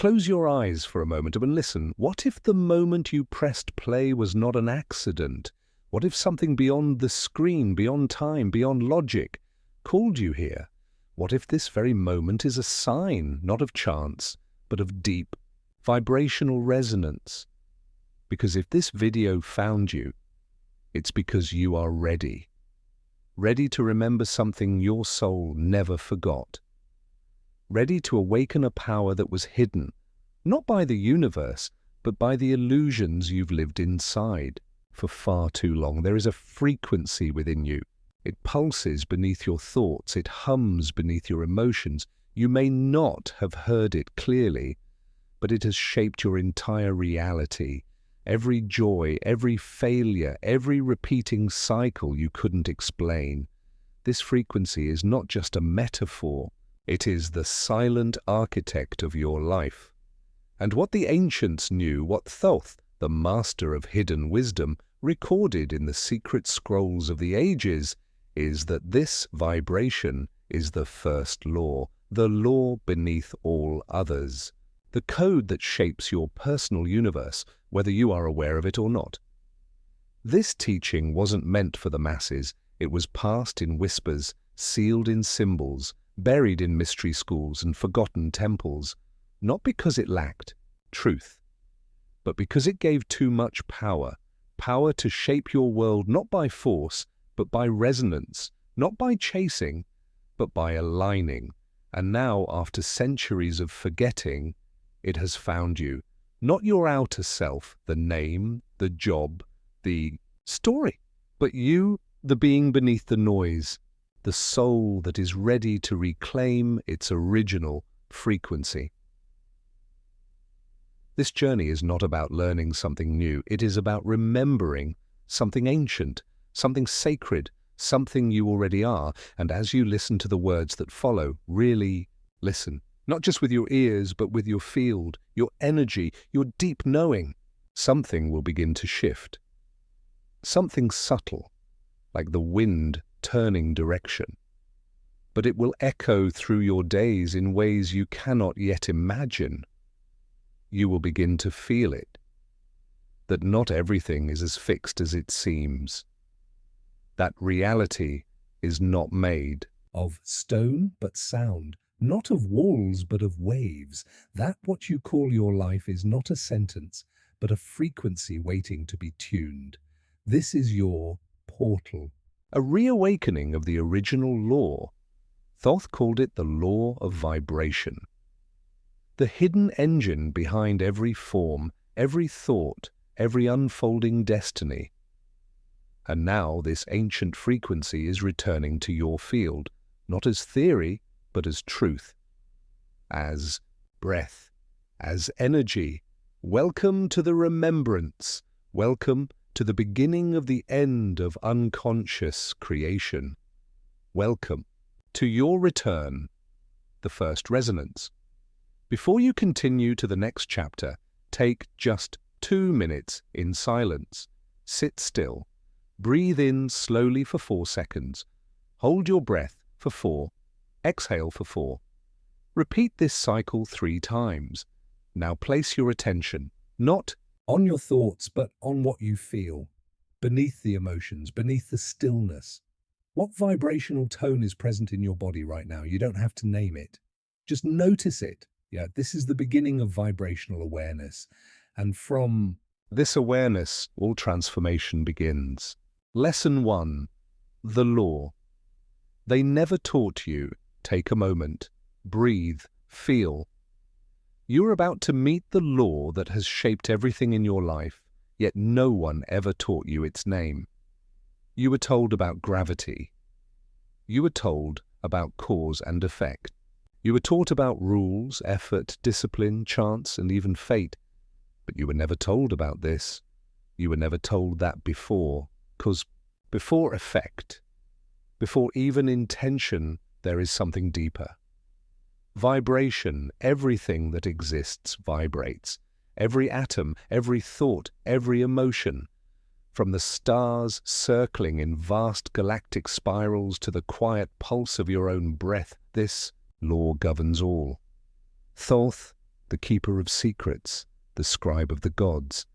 Close your eyes for a moment and listen. What if the moment you pressed play was not an accident? What if something beyond the screen, beyond time, beyond logic, called you here? What if this very moment is a sign, not of chance, but of deep, vibrational resonance? Because if this video found you, it's because you are ready. Ready to remember something your soul never forgot. Ready to awaken a power that was hidden, not by the universe, but by the illusions you've lived inside for far too long. There is a frequency within you. It pulses beneath your thoughts. It hums beneath your emotions. You may not have heard it clearly, but it has shaped your entire reality. Every joy, every failure, every repeating cycle you couldn't explain. This frequency is not just a metaphor. It is the silent architect of your life. And what the ancients knew, what Thoth, the master of hidden wisdom, recorded in the secret scrolls of the ages, is that this vibration is the first law, the law beneath all others, the code that shapes your personal universe, whether you are aware of it or not. This teaching wasn't meant for the masses. It was passed in whispers, sealed in symbols, buried in mystery schools and forgotten temples, not because it lacked truth, but because it gave too much power, power to shape your world not by force, but by resonance, not by chasing, but by aligning. And now, after centuries of forgetting, it has found you, not your outer self, the name, the job, the story, but you, the being beneath the noise, the soul that is ready to reclaim its original frequency. This journey is not about learning something new. It is about remembering something ancient, something sacred, something you already are. And as you listen to the words that follow, really listen, not just with your ears, but with your field, your energy, your deep knowing, something will begin to shift. Something subtle, like the wind turning direction. But it will echo through your days in ways you cannot yet imagine. You will begin to feel it, that not everything is as fixed as it seems, that reality is not made of stone but sound, not of walls but of waves, that what you call your life is not a sentence but a frequency waiting to be tuned. This is your portal, a reawakening of the original law. Thoth called it the law of vibration. The hidden engine behind every form, every thought, every unfolding destiny. And now this ancient frequency is returning to your field, not as theory, but as truth, as breath, as energy. Welcome to the remembrance. Welcome to the beginning of the end of unconscious creation. Welcome to your return, the first resonance. Before you continue to the next chapter, take just 2 minutes in silence. Sit still. Breathe in slowly for 4 seconds. Hold your breath for 4. Exhale for 4. Repeat this cycle 3 times. Now place your attention, not on your thoughts, but on what you feel, beneath the emotions, beneath the stillness. What vibrational tone is present in your body right now? You don't have to name it. Just notice it. Yeah, this is the beginning of vibrational awareness. And from this awareness, all transformation begins. Lesson 1. The law. They never taught you. Take a moment. Breathe. Feel. You're about to meet the law that has shaped everything in your life, yet no one ever taught you its name. You were told about gravity. You were told about cause and effect. You were taught about rules, effort, discipline, chance, and even fate. But you were never told about this. You were never told that before, because before effect, before even intention, there is something deeper. Vibration, everything that exists vibrates. Every atom, every thought, every emotion. From the stars circling in vast galactic spirals to the quiet pulse of your own breath, this law governs all. Thoth, the keeper of secrets, the scribe of the gods,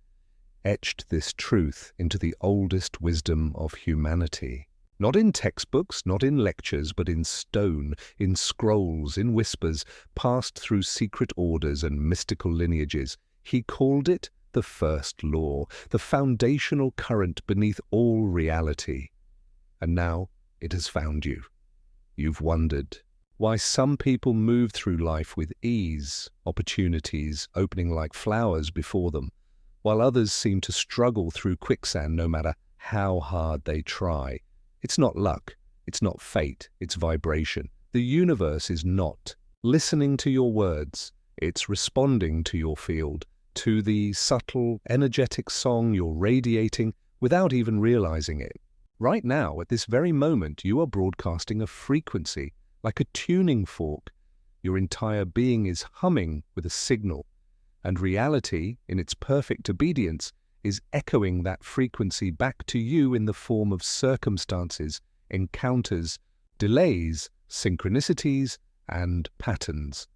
etched this truth into the oldest wisdom of humanity. Not in textbooks, not in lectures, but in stone, in scrolls, in whispers, passed through secret orders and mystical lineages. He called it the first law, the foundational current beneath all reality. And now it has found you. You've wondered why some people move through life with ease, opportunities opening like flowers before them, while others seem to struggle through quicksand no matter how hard they try. It's not luck, it's not fate, it's vibration. The universe is not listening to your words, it's responding to your field, to the subtle, energetic song you're radiating without even realizing it. Right now, at this very moment, you are broadcasting a frequency, like a tuning fork. Your entire being is humming with a signal, and reality, in its perfect obedience, is echoing that frequency back to you in the form of circumstances, encounters, delays, synchronicities, and patterns.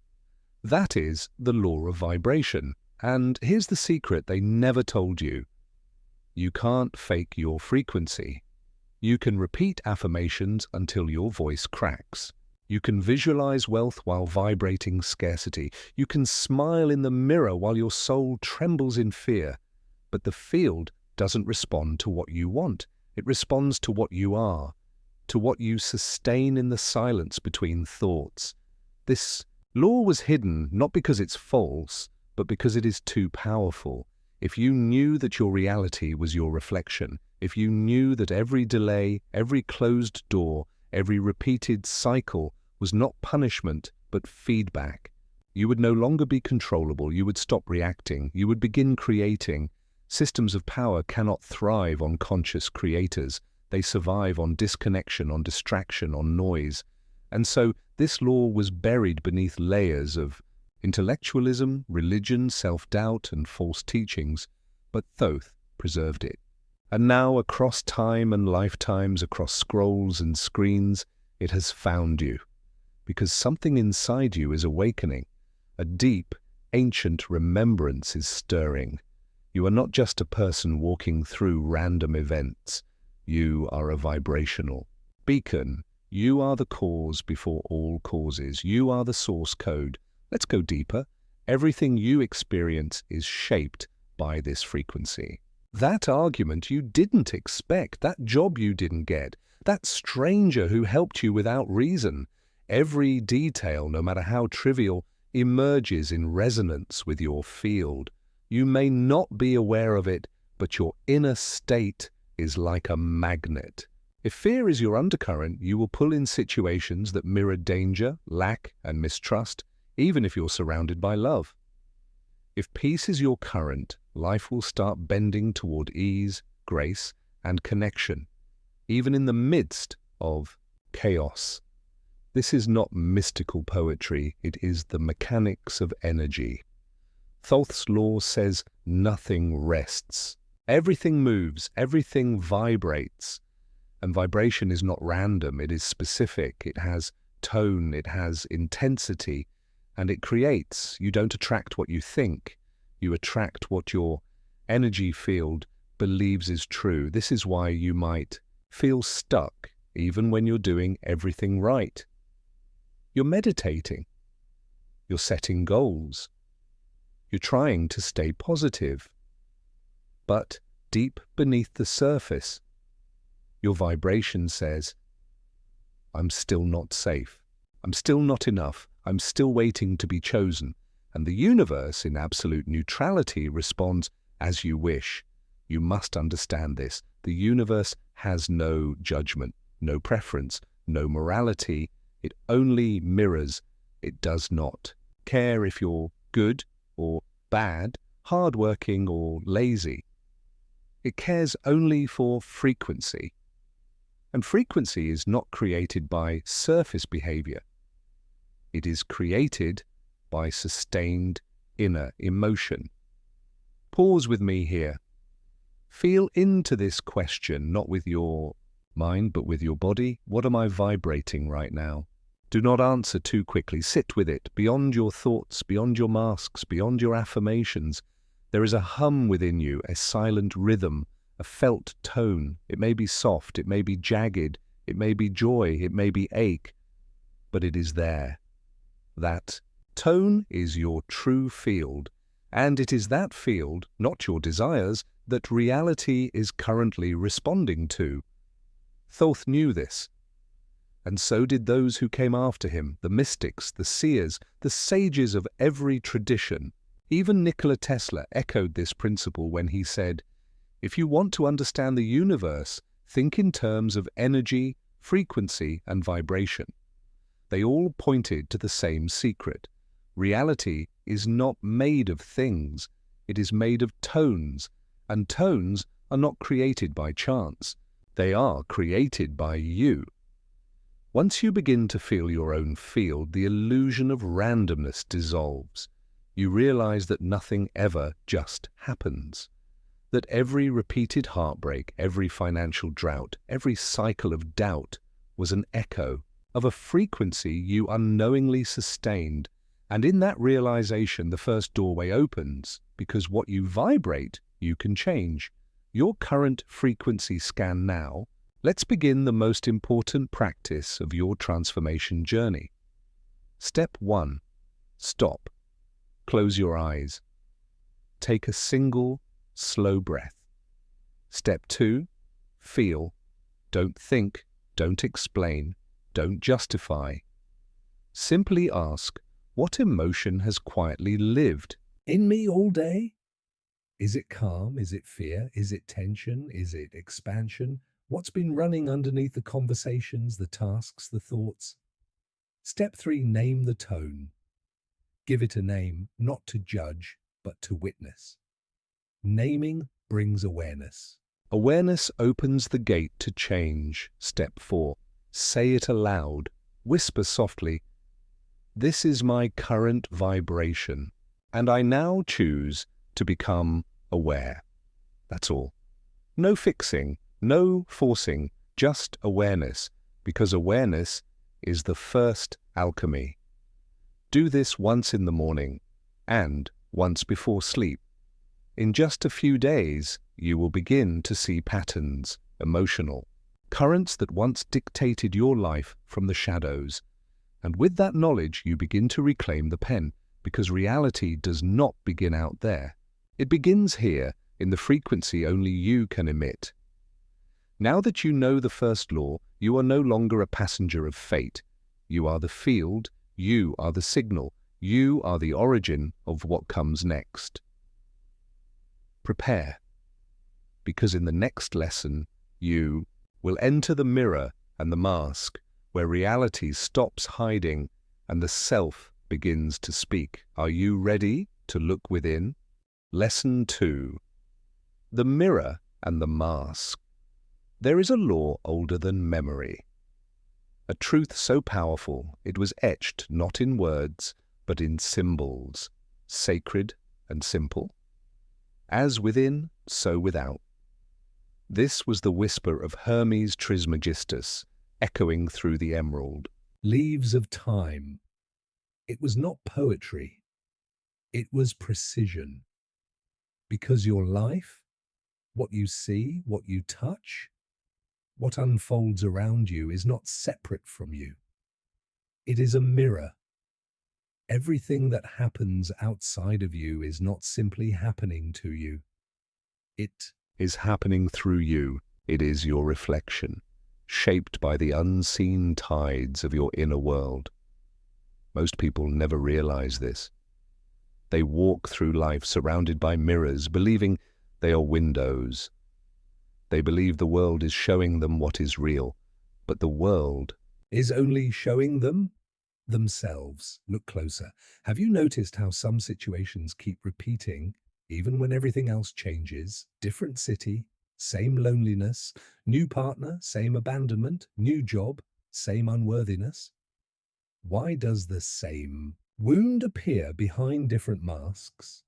That is the law of vibration. And here's the secret they never told you. You can't fake your frequency. You can repeat affirmations until your voice cracks. You can visualize wealth while vibrating scarcity. You can smile in the mirror while your soul trembles in fear. But the field doesn't respond to what you want. It responds to what you are, to what you sustain in the silence between thoughts. This law was hidden not because it's false, but because it is too powerful. If you knew that your reality was your reflection, if you knew that every delay, every closed door, every repeated cycle was not punishment but feedback, you would no longer be controllable, you would stop reacting, you would begin creating. Systems of power cannot thrive on conscious creators. They survive on disconnection, on distraction, on noise. And so this law was buried beneath layers of intellectualism, religion, self-doubt, and false teachings, but Thoth preserved it. And now, across time and lifetimes, across scrolls and screens, it has found you. Because something inside you is awakening. A deep, ancient remembrance is stirring. You are not just a person walking through random events. You are a vibrational beacon. You are the cause before all causes. You are the source code. Let's go deeper. Everything you experience is shaped by this frequency. That argument you didn't expect, that job you didn't get, that stranger who helped you without reason, every detail, no matter how trivial, emerges in resonance with your field. You may not be aware of it, but your inner state is like a magnet. If fear is your undercurrent, you will pull in situations that mirror danger, lack, and mistrust, even if you're surrounded by love. If peace is your current, life will start bending toward ease, grace, and connection, even in the midst of chaos. This is not mystical poetry, it is the mechanics of energy. Thoth's law says nothing rests. Everything moves, everything vibrates. And vibration is not random, it is specific, it has tone, it has intensity, and it creates. You don't attract what you think, you attract what your energy field believes is true. This is why you might feel stuck even when you're doing everything right. You're meditating, you're setting goals, you're trying to stay positive, but deep beneath the surface, your vibration says, I'm still not safe, I'm still not enough, I'm still waiting to be chosen. And the universe, in absolute neutrality, responds, as you wish. You must understand this. The universe has no judgment, no preference, no morality. It only mirrors. It does not care if you're good or bad, hardworking or lazy. It cares only for frequency. And frequency is not created by surface behavior. It is created by sustained inner emotion. Pause with me here. Feel into this question, not with your mind, but with your body. What am I vibrating right now? Do not answer too quickly. Sit with it, beyond your thoughts, beyond your masks, beyond your affirmations. There is a hum within you, a silent rhythm, a felt tone. It may be soft, it may be jagged, it may be joy, it may be ache, but it is there. That tone is your true field, and it is that field, not your desires, that reality is currently responding to. Thoth knew this, and so did those who came after him, the mystics, the seers, the sages of every tradition. Even Nikola Tesla echoed this principle when he said, "If you want to understand the universe, think in terms of energy, frequency, and vibration." They all pointed to the same secret. Reality is not made of things, it is made of tones, and tones are not created by chance. They are created by you. Once you begin to feel your own field, the illusion of randomness dissolves. You realize that nothing ever just happens. That every repeated heartbreak, every financial drought, every cycle of doubt was an echo of a frequency you unknowingly sustained. And in that realization, the first doorway opens, because what you vibrate, you can change. Your current frequency scan now. Let's begin the most important practice of your transformation journey. Step 1. Stop. Close your eyes. Take a single, slow breath. Step 2. Feel. Don't think, don't explain, don't justify. Simply ask, what emotion has quietly lived in me all day? Is it calm? Is it fear? Is it tension? Is it expansion? What's been running underneath the conversations, the tasks, the thoughts? Step 3, name the tone. Give it a name, not to judge, but to witness. Naming brings awareness. Awareness opens the gate to change. Step 4, say it aloud. Whisper softly, "This is my current vibration, and I now choose to become aware." That's all. No fixing. No forcing, just awareness, because awareness is the first alchemy. Do this once in the morning and once before sleep. In just a few days, you will begin to see patterns, emotional, currents that once dictated your life from the shadows. And with that knowledge, you begin to reclaim the pen, because reality does not begin out there. It begins here, in the frequency only you can emit. Now that you know the first law, you are no longer a passenger of fate. You are the field, you are the signal, you are the origin of what comes next. Prepare, because in the next lesson, you will enter the mirror and the mask, where reality stops hiding and the self begins to speak. Are you ready to look within? Lesson 2. The mirror and the mask. There is a law older than memory. A truth so powerful it was etched not in words, but in symbols, sacred and simple. As within, so without. This was the whisper of Hermes Trismegistus, echoing through the emerald. Leaves of time. It was not poetry. It was precision. Because your life, what you see, what you touch, what unfolds around you is not separate from you. It is a mirror. Everything that happens outside of you is not simply happening to you. It is happening through you. It is your reflection, shaped by the unseen tides of your inner world. Most people never realize this. They walk through life surrounded by mirrors, believing they are windows. They believe the world is showing them what is real, but the world is only showing them themselves. Look closer. Have you noticed how some situations keep repeating, even when everything else changes? Different city, same loneliness, new partner, same abandonment, new job, same unworthiness. Why does the same wound appear behind different masks?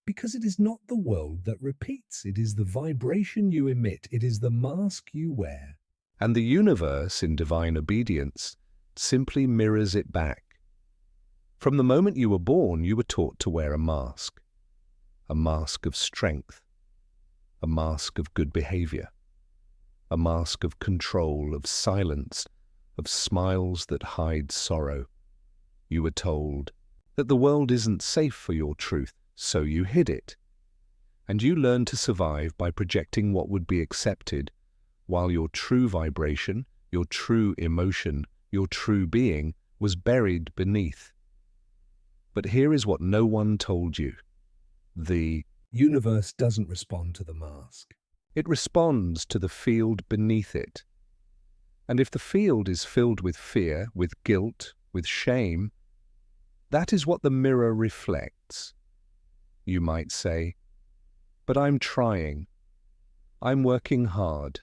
Because it is not the world that repeats, it is the vibration you emit, it is the mask you wear. And the universe, in divine obedience, simply mirrors it back. From the moment you were born, you were taught to wear a mask of strength, a mask of good behavior, a mask of control, of silence, of smiles that hide sorrow. You were told that the world isn't safe for your truth, so you hid it. And you learned to survive by projecting what would be accepted, while your true vibration, your true emotion, your true being was buried beneath. But here is what no one told you. The universe doesn't respond to the mask. It responds to the field beneath it. And if the field is filled with fear, with guilt, with shame, that is what the mirror reflects. You might say, "But I'm trying. I'm working hard.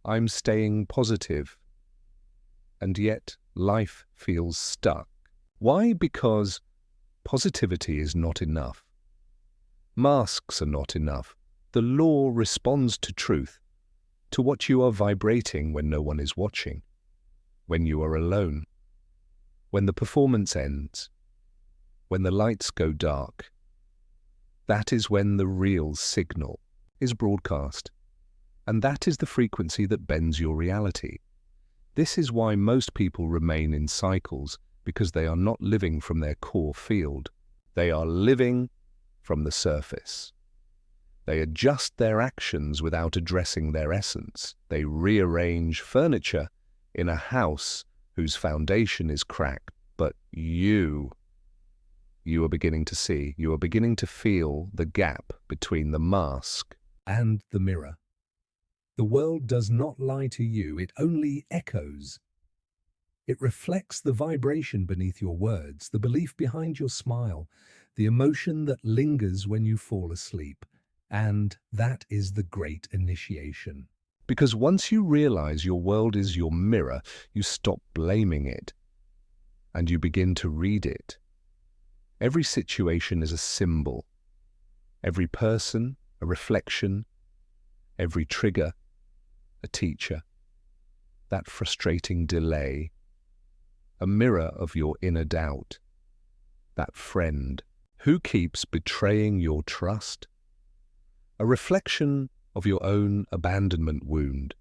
I'm staying positive." And yet life feels stuck. Why? Because positivity is not enough. Masks are not enough. The law responds to truth, to what you are vibrating when no one is watching, when you are alone, when the performance ends, when the lights go dark. That is when the real signal is broadcast. And that is the frequency that bends your reality. This is why most people remain in cycles, because they are not living from their core field. They are living from the surface. They adjust their actions without addressing their essence. They rearrange furniture in a house whose foundation is cracked. But you are beginning to see, you are beginning to feel the gap between the mask and the mirror. The world does not lie to you, it only echoes. It reflects the vibration beneath your words, the belief behind your smile, the emotion that lingers when you fall asleep. And that is the great initiation. Because once you realize your world is your mirror, you stop blaming it, and you begin to read it. Every situation is a symbol. Every person, a reflection. Every trigger, a teacher. That frustrating delay, a mirror of your inner doubt. That friend who keeps betraying your trust. A reflection of your own abandonment wound.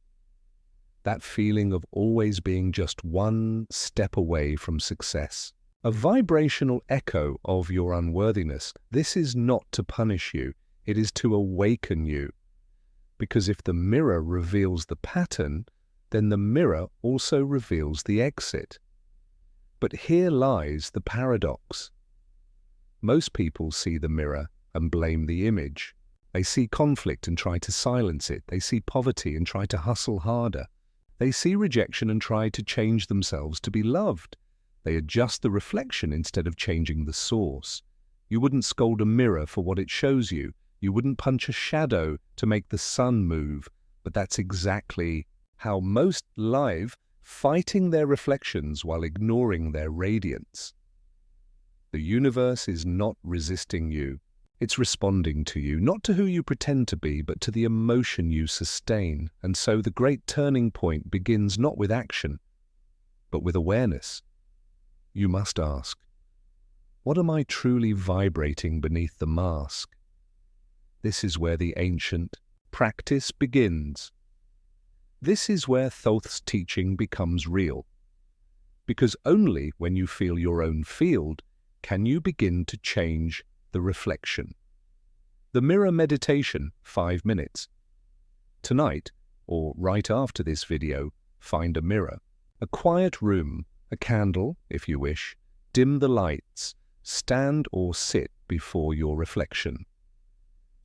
That feeling of always being just one step away from success. A vibrational echo of your unworthiness. This is not to punish you, it is to awaken you. Because if the mirror reveals the pattern, then the mirror also reveals the exit. But here lies the paradox. Most people see the mirror and blame the image. They see conflict and try to silence it. They see poverty and try to hustle harder. They see rejection and try to change themselves to be loved. They adjust the reflection instead of changing the source. You wouldn't scold a mirror for what it shows you. You wouldn't punch a shadow to make the sun move. But that's exactly how most live, fighting their reflections while ignoring their radiance. The universe is not resisting you. It's responding to you, not to who you pretend to be, but to the emotion you sustain. And so the great turning point begins not with action, but with awareness. You must ask, what am I truly vibrating beneath the mask? This is where the ancient practice begins. This is where Thoth's teaching becomes real. Because only when you feel your own field can you begin to change the reflection. The mirror meditation, 5 minutes. Tonight, or right after this video, find a mirror. A quiet room, a candle, if you wish. Dim the lights. Stand or sit before your reflection.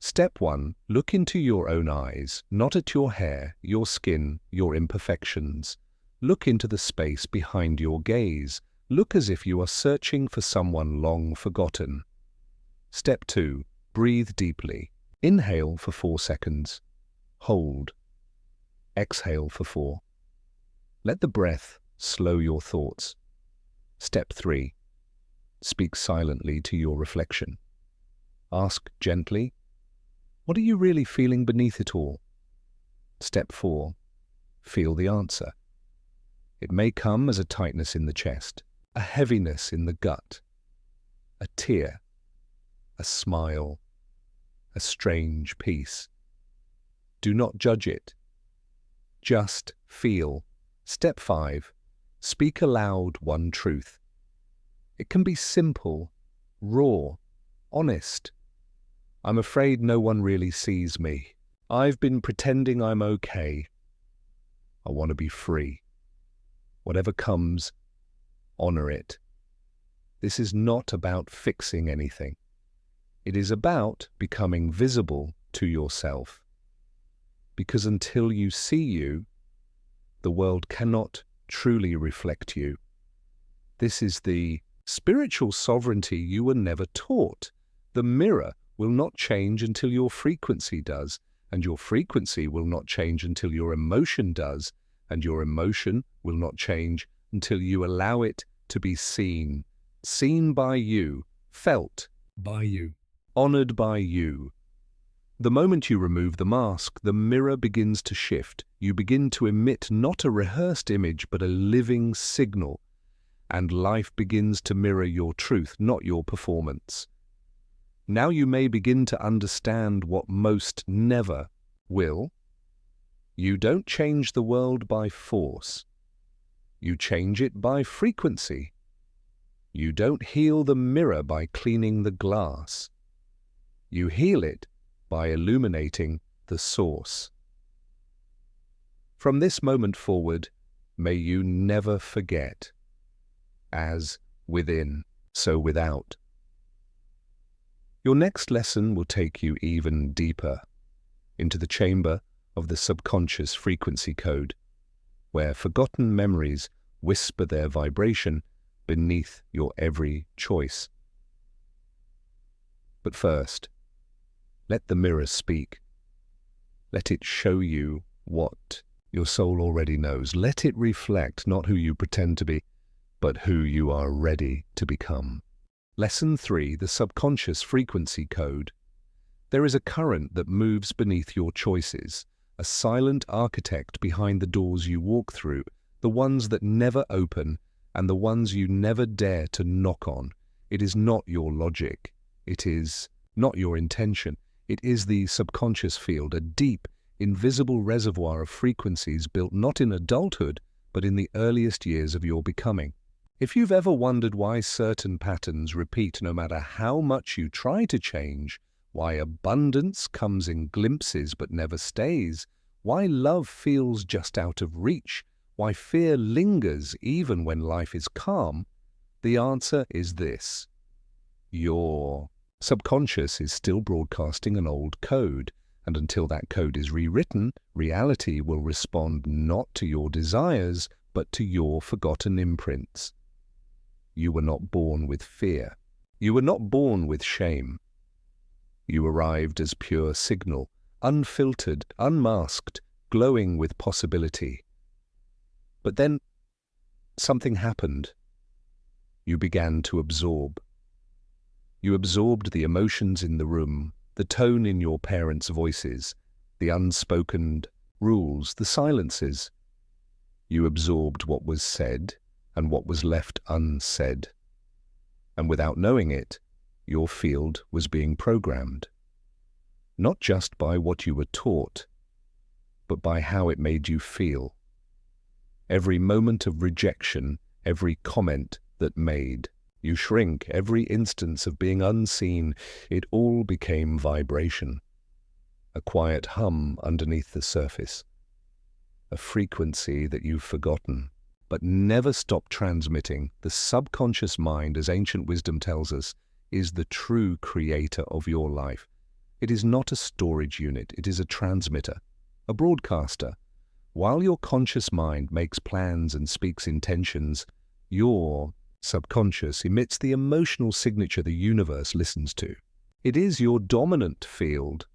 Step 1. Look into your own eyes, not at your hair, your skin, your imperfections. Look into the space behind your gaze. Look as if you are searching for someone long forgotten. Step 2. Breathe deeply. Inhale for 4 seconds. Hold. Exhale for 4. Let the breath slow your thoughts. Step 3. Speak silently to your reflection. Ask gently, what are you really feeling beneath it all? Step 4. Feel the answer. It may come as a tightness in the chest, a heaviness in the gut, a tear, a smile, a strange peace. Do not judge it. Just feel. Step 5. Speak aloud one truth. It can be simple, raw, honest. I'm afraid no one really sees me. I've been pretending I'm okay. I want to be free. Whatever comes, honor it. This is not about fixing anything. It is about becoming visible to yourself. Because until you see you, the world cannot truly reflect you. This is the spiritual sovereignty you were never taught. The mirror will not change until your frequency does, and your frequency will not change until your emotion does, and your emotion will not change until you allow it to be seen. Seen by you, felt by you, honored by you. The moment you remove the mask, the mirror begins to shift. You begin to emit not a rehearsed image, but a living signal. And life begins to mirror your truth, not your performance. Now you may begin to understand what most never will. You don't change the world by force. You change it by frequency. You don't heal the mirror by cleaning the glass. You heal it by illuminating the source. From this moment forward, may you never forget, as within, so without. Your next lesson will take you even deeper into the chamber of the subconscious frequency code, where forgotten memories whisper their vibration beneath your every choice. But first, let the mirror speak. Let it show you what your soul already knows. Let it reflect not who you pretend to be, but who you are ready to become. Lesson 3, the subconscious frequency code. There is a current that moves beneath your choices, a silent architect behind the doors you walk through, the ones that never open and the ones you never dare to knock on. It is not your logic. It is not your intention. It is the subconscious field, a deep, invisible reservoir of frequencies built not in adulthood, but in the earliest years of your becoming. If you've ever wondered why certain patterns repeat no matter how much you try to change, why abundance comes in glimpses but never stays, why love feels just out of reach, why fear lingers even when life is calm, the answer is this. Your subconscious is still broadcasting an old code, and until that code is rewritten, reality will respond not to your desires, but to your forgotten imprints. You were not born with fear. You were not born with shame. You arrived as pure signal, unfiltered, unmasked, glowing with possibility. But then something happened. You began to absorb. You absorbed the emotions in the room, the tone in your parents' voices, the unspoken rules, the silences. You absorbed what was said and what was left unsaid. And without knowing it, your field was being programmed. Not just by what you were taught, but by how it made you feel. Every moment of rejection, every comment that made you shrink, every instance of being unseen, it all became vibration. A quiet hum underneath the surface. A frequency that you've forgotten, but never stopped transmitting. The subconscious mind, as ancient wisdom tells us, is the true creator of your life. It is not a storage unit, it is a transmitter, a broadcaster. While your conscious mind makes plans and speaks intentions, your subconscious emits the emotional signature the universe listens to. It is your dominant field.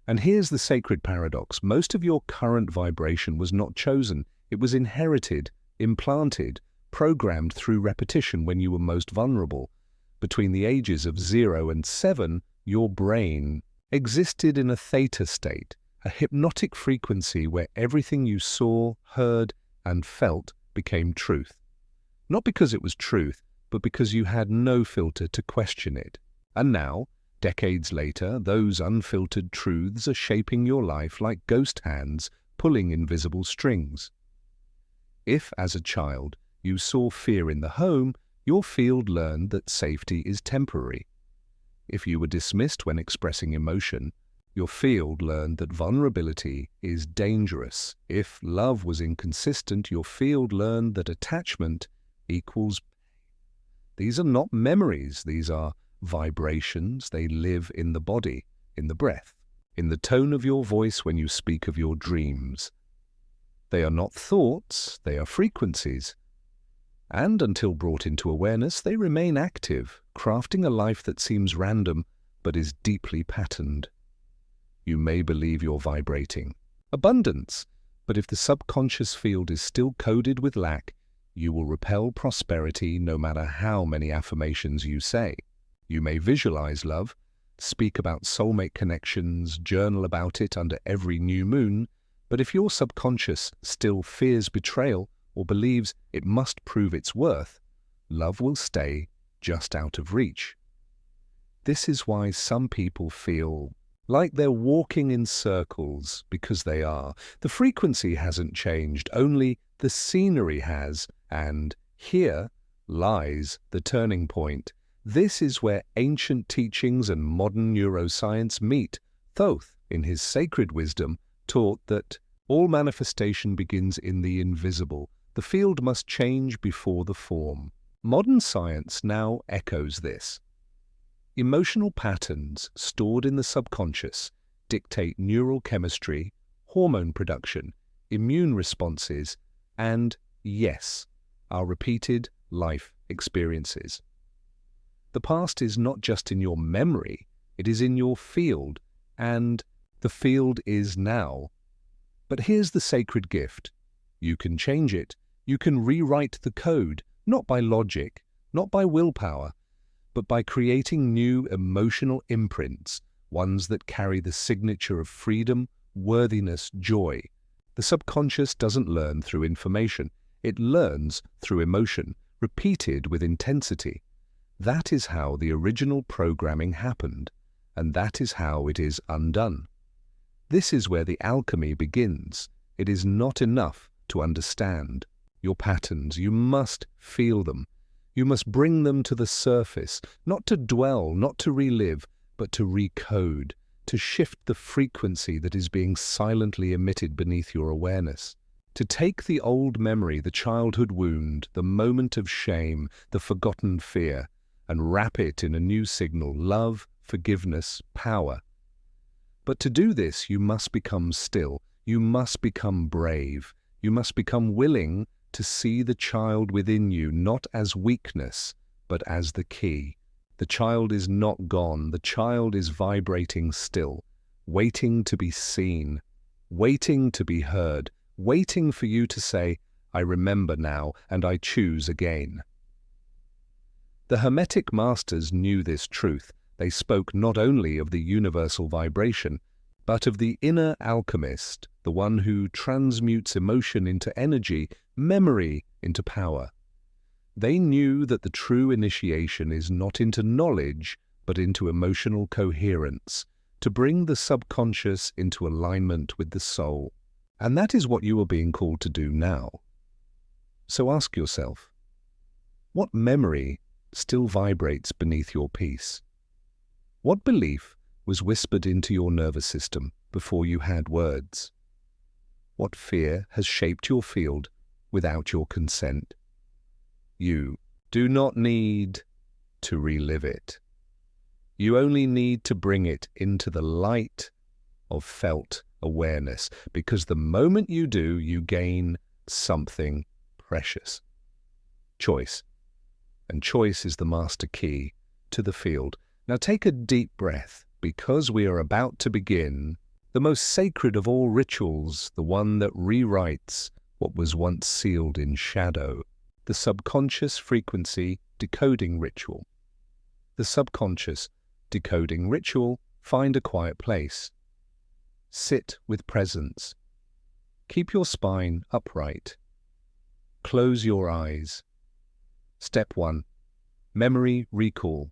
And here's the sacred paradox. Most of your current vibration was not chosen. It was inherited, implanted, programmed through repetition when you were most vulnerable. Between the ages of 0 and 7, your brain existed in a theta state, a hypnotic frequency where everything you saw, heard, and felt became truth. Not because it was truth, but because you had no filter to question it. And now, decades later, those unfiltered truths are shaping your life like ghost hands pulling invisible strings. If, as a child, you saw fear in the home, your field learned that safety is temporary. If you were dismissed when expressing emotion, your field learned that vulnerability is dangerous. If love was inconsistent, your field learned that attachment equals pain. These are not memories, these are vibrations. They live in the body, in the breath, in the tone of your voice when you speak of your dreams. They are not thoughts, they are frequencies. And until brought into awareness, they remain active, crafting a life that seems random but is deeply patterned. You may believe you're vibrating abundance, but if the subconscious field is still coded with lack, you will repel prosperity no matter how many affirmations you say. You may visualize love, speak about soulmate connections, journal about it under every new moon, but if your subconscious still fears betrayal or believes it must prove its worth, love will stay just out of reach. This is why some people feel like they're walking in circles, because they are. The frequency hasn't changed, only the scenery has, and here lies the turning point. This is where ancient teachings and modern neuroscience meet. Thoth, in his sacred wisdom, taught that all manifestation begins in the invisible. The field must change before the form. Modern science now echoes this. Emotional patterns stored in the subconscious dictate neural chemistry, hormone production, immune responses, and, yes, our repeated life experiences. The past is not just in your memory, it is in your field, and the field is now. But here's the sacred gift. You can change it. You can rewrite the code, not by logic, not by willpower, but by creating new emotional imprints, ones that carry the signature of freedom, worthiness, joy. The subconscious doesn't learn through information. It learns through emotion, repeated with intensity. That is how the original programming happened, and that is how it is undone. This is where the alchemy begins. It is not enough to understand your patterns. You must feel them. You must bring them to the surface, not to dwell, not to relive, but to recode, to shift the frequency that is being silently emitted beneath your awareness. To take the old memory, the childhood wound, the moment of shame, the forgotten fear, and wrap it in a new signal: love, forgiveness, power. But to do this, you must become still. You must become brave. You must become willing to see the child within you not as weakness, but as the key. The child is not gone. The child is vibrating still, waiting to be seen, waiting to be heard, waiting for you to say, "I remember now, and I choose again." The Hermetic masters knew this truth. They spoke not only of the universal vibration, but of the inner alchemist, the one who transmutes emotion into energy, memory into power. They knew that the true initiation is not into knowledge, but into emotional coherence, to bring the subconscious into alignment with the soul. And that is what you are being called to do now. So ask yourself, what memory still vibrates beneath your peace? What belief was whispered into your nervous system before you had words? What fear has shaped your field without your consent? You do not need to relive it. You only need to bring it into the light of felt awareness, because the moment you do, you gain something precious. Choice. And choice is the master key to the field. Now take a deep breath, because we are about to begin the most sacred of all rituals, the one that rewrites what was once sealed in shadow, the subconscious frequency decoding ritual. The subconscious decoding ritual: find a quiet place. Sit with presence. Keep your spine upright. close your eyes. Step 1. Memory recall.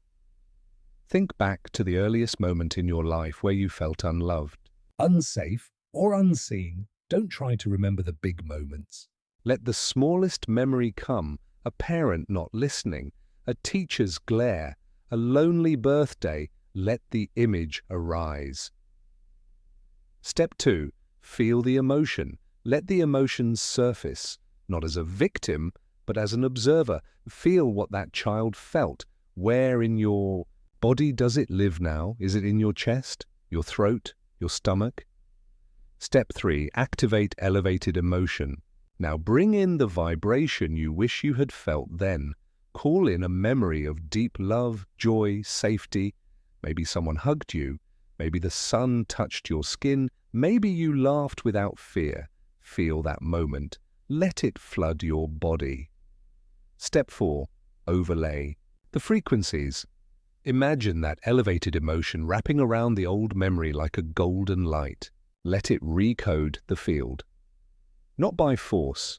Think back to the earliest moment in your life where you felt unloved, unsafe, or unseen. Don't try to remember the big moments. Let the smallest memory come: a parent not listening, a teacher's glare, a lonely birthday. Let the image arise. Step 2. Feel the emotion. Let the emotions surface, not as a victim, but as an observer. Feel what that child felt. Where in your body does it live now? Is it in your chest, your throat, your stomach? Step 3. Activate elevated emotion. Now bring in the vibration you wish you had felt then. Call in a memory of deep love, joy, safety. Maybe someone hugged you. Maybe the sun touched your skin. Maybe you laughed without fear. Feel that moment. Let it flood your body. Step 4. Overlay. The frequencies. Imagine that elevated emotion wrapping around the old memory like a golden light. Let it recode the field. Not by force,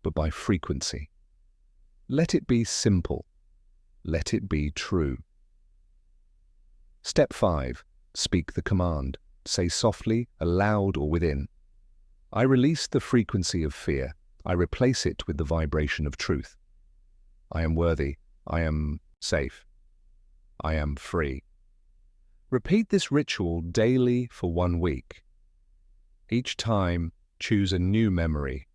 but by frequency. Let it be simple. Let it be true. Step 5. Speak the command. Say softly, aloud, or within. I release the frequency of fear. I replace it with the vibration of truth. I am worthy. I am safe. I am free. Repeat this ritual daily for 1 week. Each time, choose a new memory.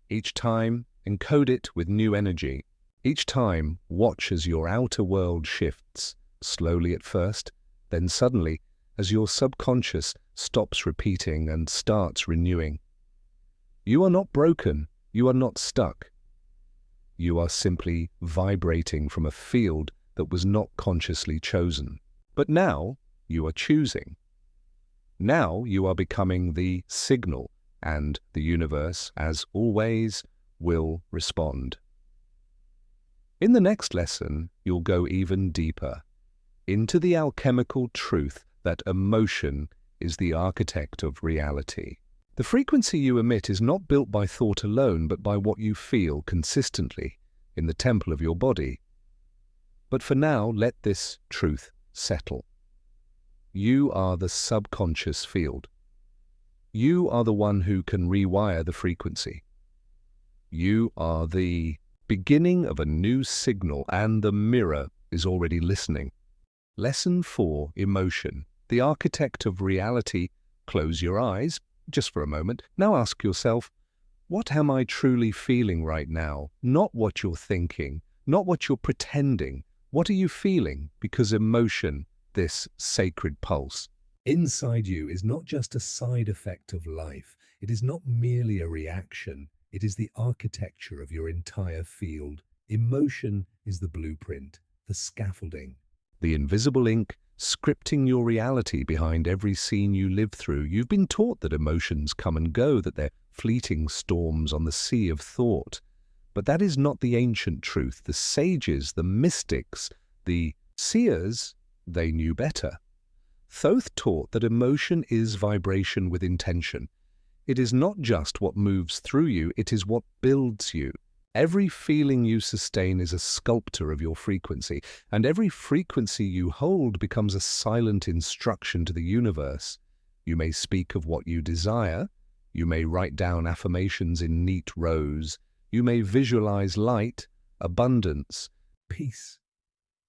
Each time, encode it with new energy. Each time, watch as your outer world shifts, slowly at first, then suddenly, as your subconscious stops repeating and starts renewing. You are not broken. You are not stuck. You are simply vibrating from a field that was not consciously chosen. But now, you are choosing. Now you are becoming the signal, and the universe, as always, will respond. In the next lesson, you'll go even deeper into the alchemical truth that emotion is the architect of reality. The frequency you emit is not built by thought alone, but by what you feel consistently in the temple of your body. But for now, let this truth settle. You are the subconscious field. You are the one who can rewire the frequency. You are the beginning of a new signal, and the mirror is already listening. Lesson 4, Emotion. The architect of reality. Close your eyes, just for a moment. Now ask yourself, what am I truly feeling right now? Not what you're thinking, not what you're pretending. What are you feeling? Because emotion, this sacred pulse inside you, is not just a side effect of life. It is not merely a reaction. It is the architecture of your entire field. Emotion is the blueprint, the scaffolding, the invisible ink scripting your reality behind every scene you live through. You've been taught that emotions come and go, that they're fleeting storms on the sea of thought. But that is not the ancient truth. The sages, the mystics, the seers, they knew better. Thoth taught that emotion is vibration with intention. It is not just what moves through you, it is what builds you. Every feeling you sustain is a sculptor of your frequency, and every frequency you hold becomes a silent instruction to the universe. You may speak of what you desire, you may write down affirmations in neat rows, you may visualize light, abundance, peace.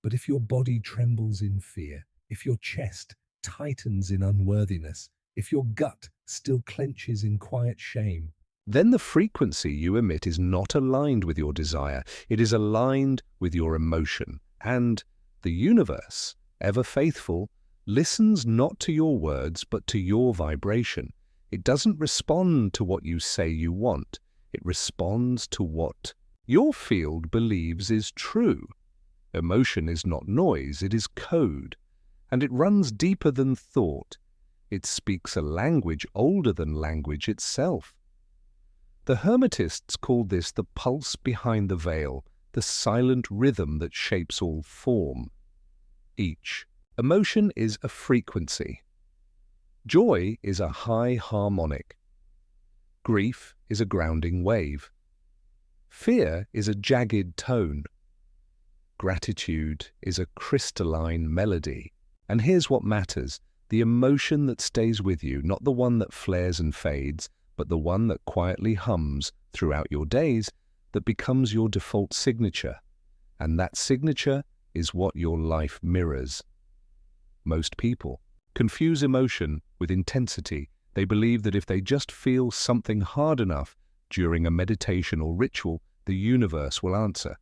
But if your body trembles in fear, if your chest tightens in unworthiness, if your gut still clenches in quiet shame, then the frequency you emit is not aligned with your desire. It is aligned with your emotion. And the universe, ever faithful, listens not to your words but to your vibration. It doesn't respond to what you say you want. It responds to what your field believes is true. Emotion is not noise, it is code. And it runs deeper than thought. It speaks a language older than language itself. The Hermetists called this the pulse behind the veil, the silent rhythm that shapes all form. Each emotion is a frequency. Joy is a high harmonic. Grief is a grounding wave. Fear is a jagged tone. Gratitude is a crystalline melody. And here's what matters: the emotion that stays with you, not the one that flares and fades, but the one that quietly hums throughout your days, that becomes your default signature. And that signature is what your life mirrors. Most people confuse emotion with intensity. They believe that if they just feel something hard enough during a meditation or ritual, the universe will answer.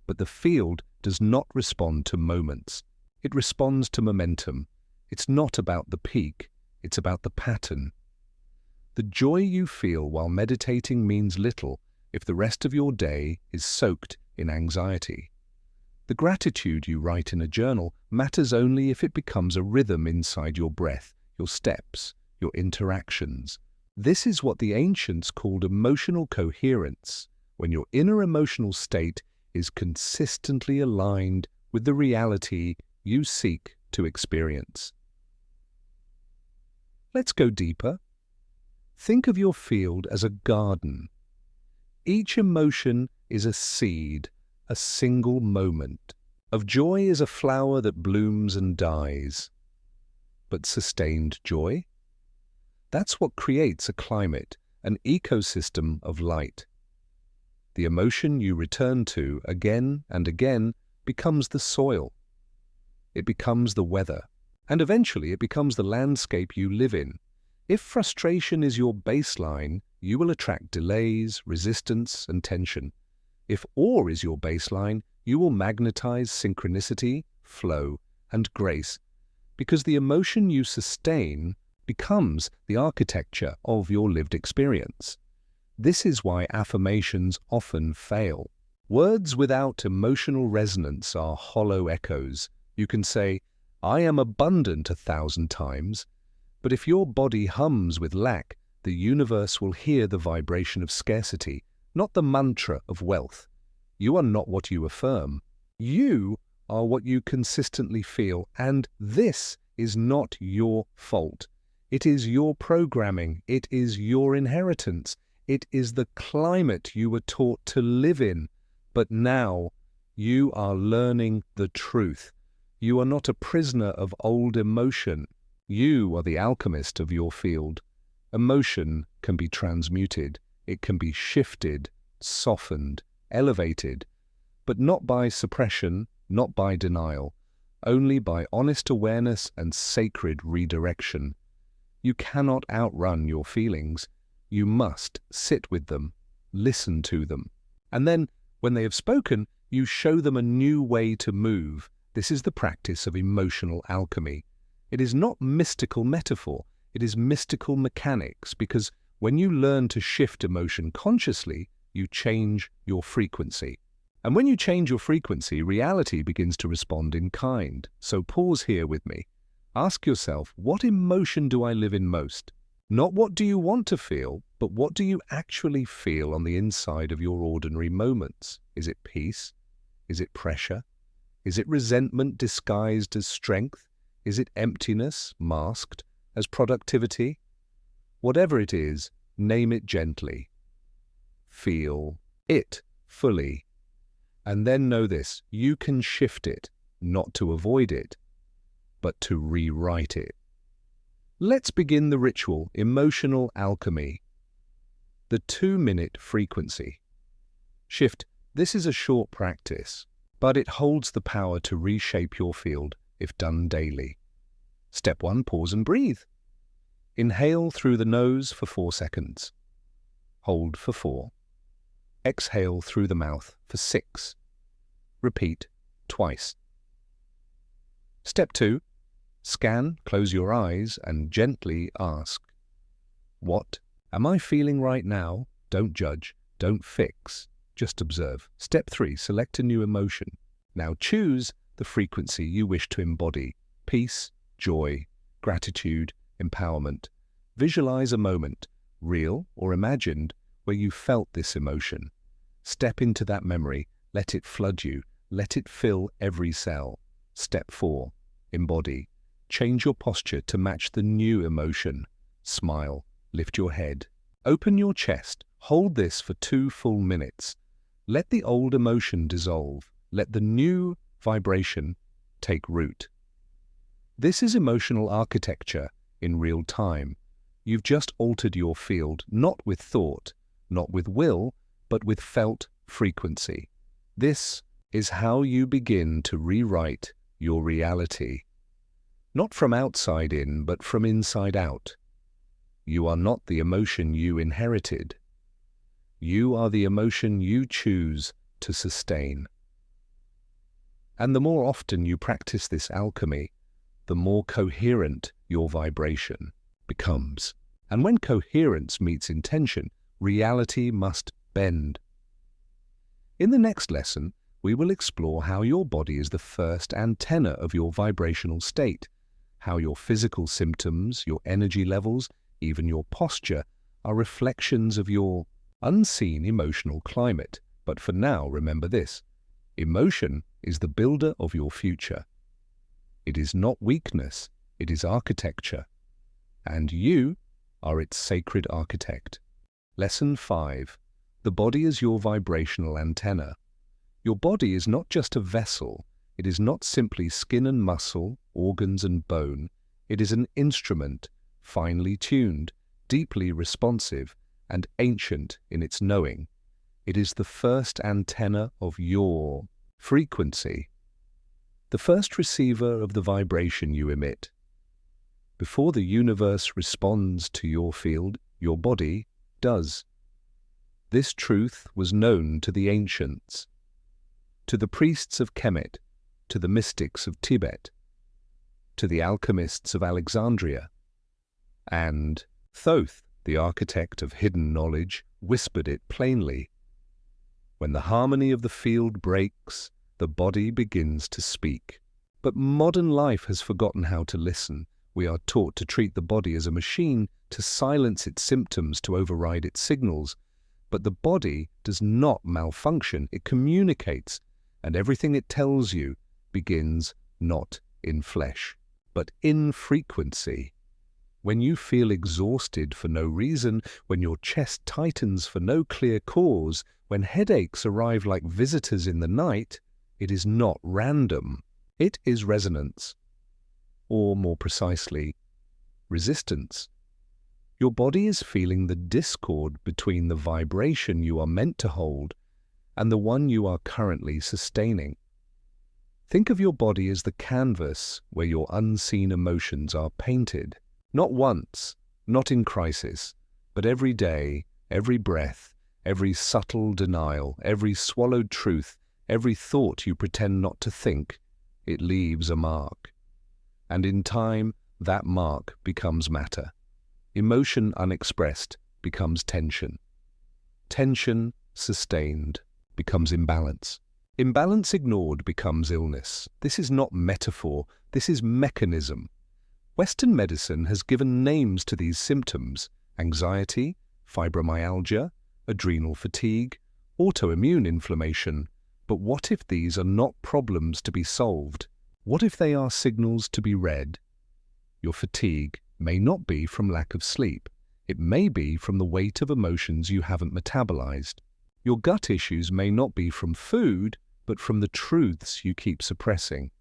But the field does not respond to moments. It responds to momentum. It's not about the peak, it's about the pattern. The joy you feel while meditating means little if the rest of your day is soaked in anxiety. The gratitude you write in a journal matters only if it becomes a rhythm inside your breath, your steps, your interactions. This is what the ancients called emotional coherence, when your inner emotional state is consistently aligned with the reality you seek to experience. Let's go deeper. Think of your field as a garden. Each emotion is a seed, a single moment. Of joy is a flower that blooms and dies. But sustained joy? That's what creates a climate, an ecosystem of light. The emotion you return to again and again becomes the soil. It becomes the weather, and eventually it becomes the landscape you live in. If frustration is your baseline, you will attract delays, resistance, and tension. If awe is your baseline, you will magnetize synchronicity, flow, and grace, because the emotion you sustain becomes the architecture of your lived experience. This is why affirmations often fail. Words without emotional resonance are hollow echoes. You can say, "I am abundant" 1,000 times, but if your body hums with lack, the universe will hear the vibration of scarcity, not the mantra of wealth. You are not what you affirm. You are what you consistently feel, and this is not your fault. It is your programming. It is your inheritance. It is the climate you were taught to live in. But now you are learning the truth. You are not a prisoner of old emotion. You are the alchemist of your field. Emotion can be transmuted. It can be shifted, softened, elevated, but not by suppression, not by denial, only by honest awareness and sacred redirection. You cannot outrun your feelings. You must sit with them, listen to them. And then, when they have spoken, you show them a new way to move. This is the practice of emotional alchemy. It is not mystical metaphor, it is mystical mechanics, because when you learn to shift emotion consciously, you change your frequency. And when you change your frequency, reality begins to respond in kind. So pause here with me. Ask yourself, what emotion do I live in most? Not what do you want to feel, but what do you actually feel on the inside of your ordinary moments? Is it peace? Is it pressure? Is it resentment disguised as strength? Is it emptiness masked as productivity? Whatever it is, name it gently. Feel it fully. And then know this, you can shift it, not to avoid it, but to rewrite it. Let's begin the ritual, emotional alchemy. The 2-minute frequency. Shift. This is a short practice, but it holds the power to reshape your field if done daily. Step 1, pause and breathe. Inhale through the nose for 4 seconds. Hold for 4. Exhale through the mouth for 6. Repeat twice. Step 2, scan, close your eyes, and gently ask, what am I feeling right now? Don't judge, don't fix, just observe. Step 3, select a new emotion. Now choose the frequency you wish to embody. Peace, joy, gratitude, empowerment. Visualize a moment, real or imagined, where you felt this emotion. Step into that memory, let it flood you, let it fill every cell. Step 4, embody. Change your posture to match the new emotion. Smile, lift your head, open your chest, hold this for 2 full minutes. Let the old emotion dissolve. Let the new vibration take root. This is emotional architecture in real time. You've just altered your field, not with thought, not with will, but with felt frequency. This is how you begin to rewrite your reality. Not from outside in, but from inside out. You are not the emotion you inherited. You are the emotion you choose to sustain. And the more often you practice this alchemy, the more coherent your vibration becomes. And when coherence meets intention, reality must bend. In the next lesson, we will explore how your body is the first antenna of your vibrational state, how your physical symptoms, your energy levels, even your posture, are reflections of your unseen emotional climate. But for now, remember this: emotion is the builder of your future. It is not weakness, it is architecture. And you are its sacred architect. Lesson 5. The body is your vibrational antenna. Your body is not just a vessel. It is not simply skin and muscle, organs and bone. It is an instrument, finely tuned, deeply responsive, and ancient in its knowing. It is the first antenna of your frequency, the first receiver of the vibration you emit. Before the universe responds to your field, your body does. This truth was known to the ancients, to the priests of Kemet, to the mystics of Tibet, to the alchemists of Alexandria, and Thoth, the architect of hidden knowledge, whispered it plainly. When the harmony of the field breaks, the body begins to speak. But modern life has forgotten how to listen. We are taught to treat the body as a machine, to silence its symptoms, to override its signals. But the body does not malfunction, it communicates, and everything it tells you begins not in flesh, but in frequency. When you feel exhausted for no reason, when your chest tightens for no clear cause, when headaches arrive like visitors in the night, it is not random. It is resonance, or more precisely, resistance. Your body is feeling the discord between the vibration you are meant to hold and the one you are currently sustaining. Think of your body as the canvas where your unseen emotions are painted. Not once, not in crisis, but every day, every breath, every subtle denial, every swallowed truth, every thought you pretend not to think, it leaves a mark. And in time, that mark becomes matter. Emotion unexpressed becomes tension. Tension sustained becomes imbalance. Imbalance ignored becomes illness. This is not metaphor, this is mechanism. Western medicine has given names to these symptoms: anxiety, fibromyalgia, adrenal fatigue, autoimmune inflammation. But what if these are not problems to be solved? What if they are signals to be read? Your fatigue may not be from lack of sleep. It may be from the weight of emotions you haven't metabolized. Your gut issues may not be from food, but from the truths you keep suppressing.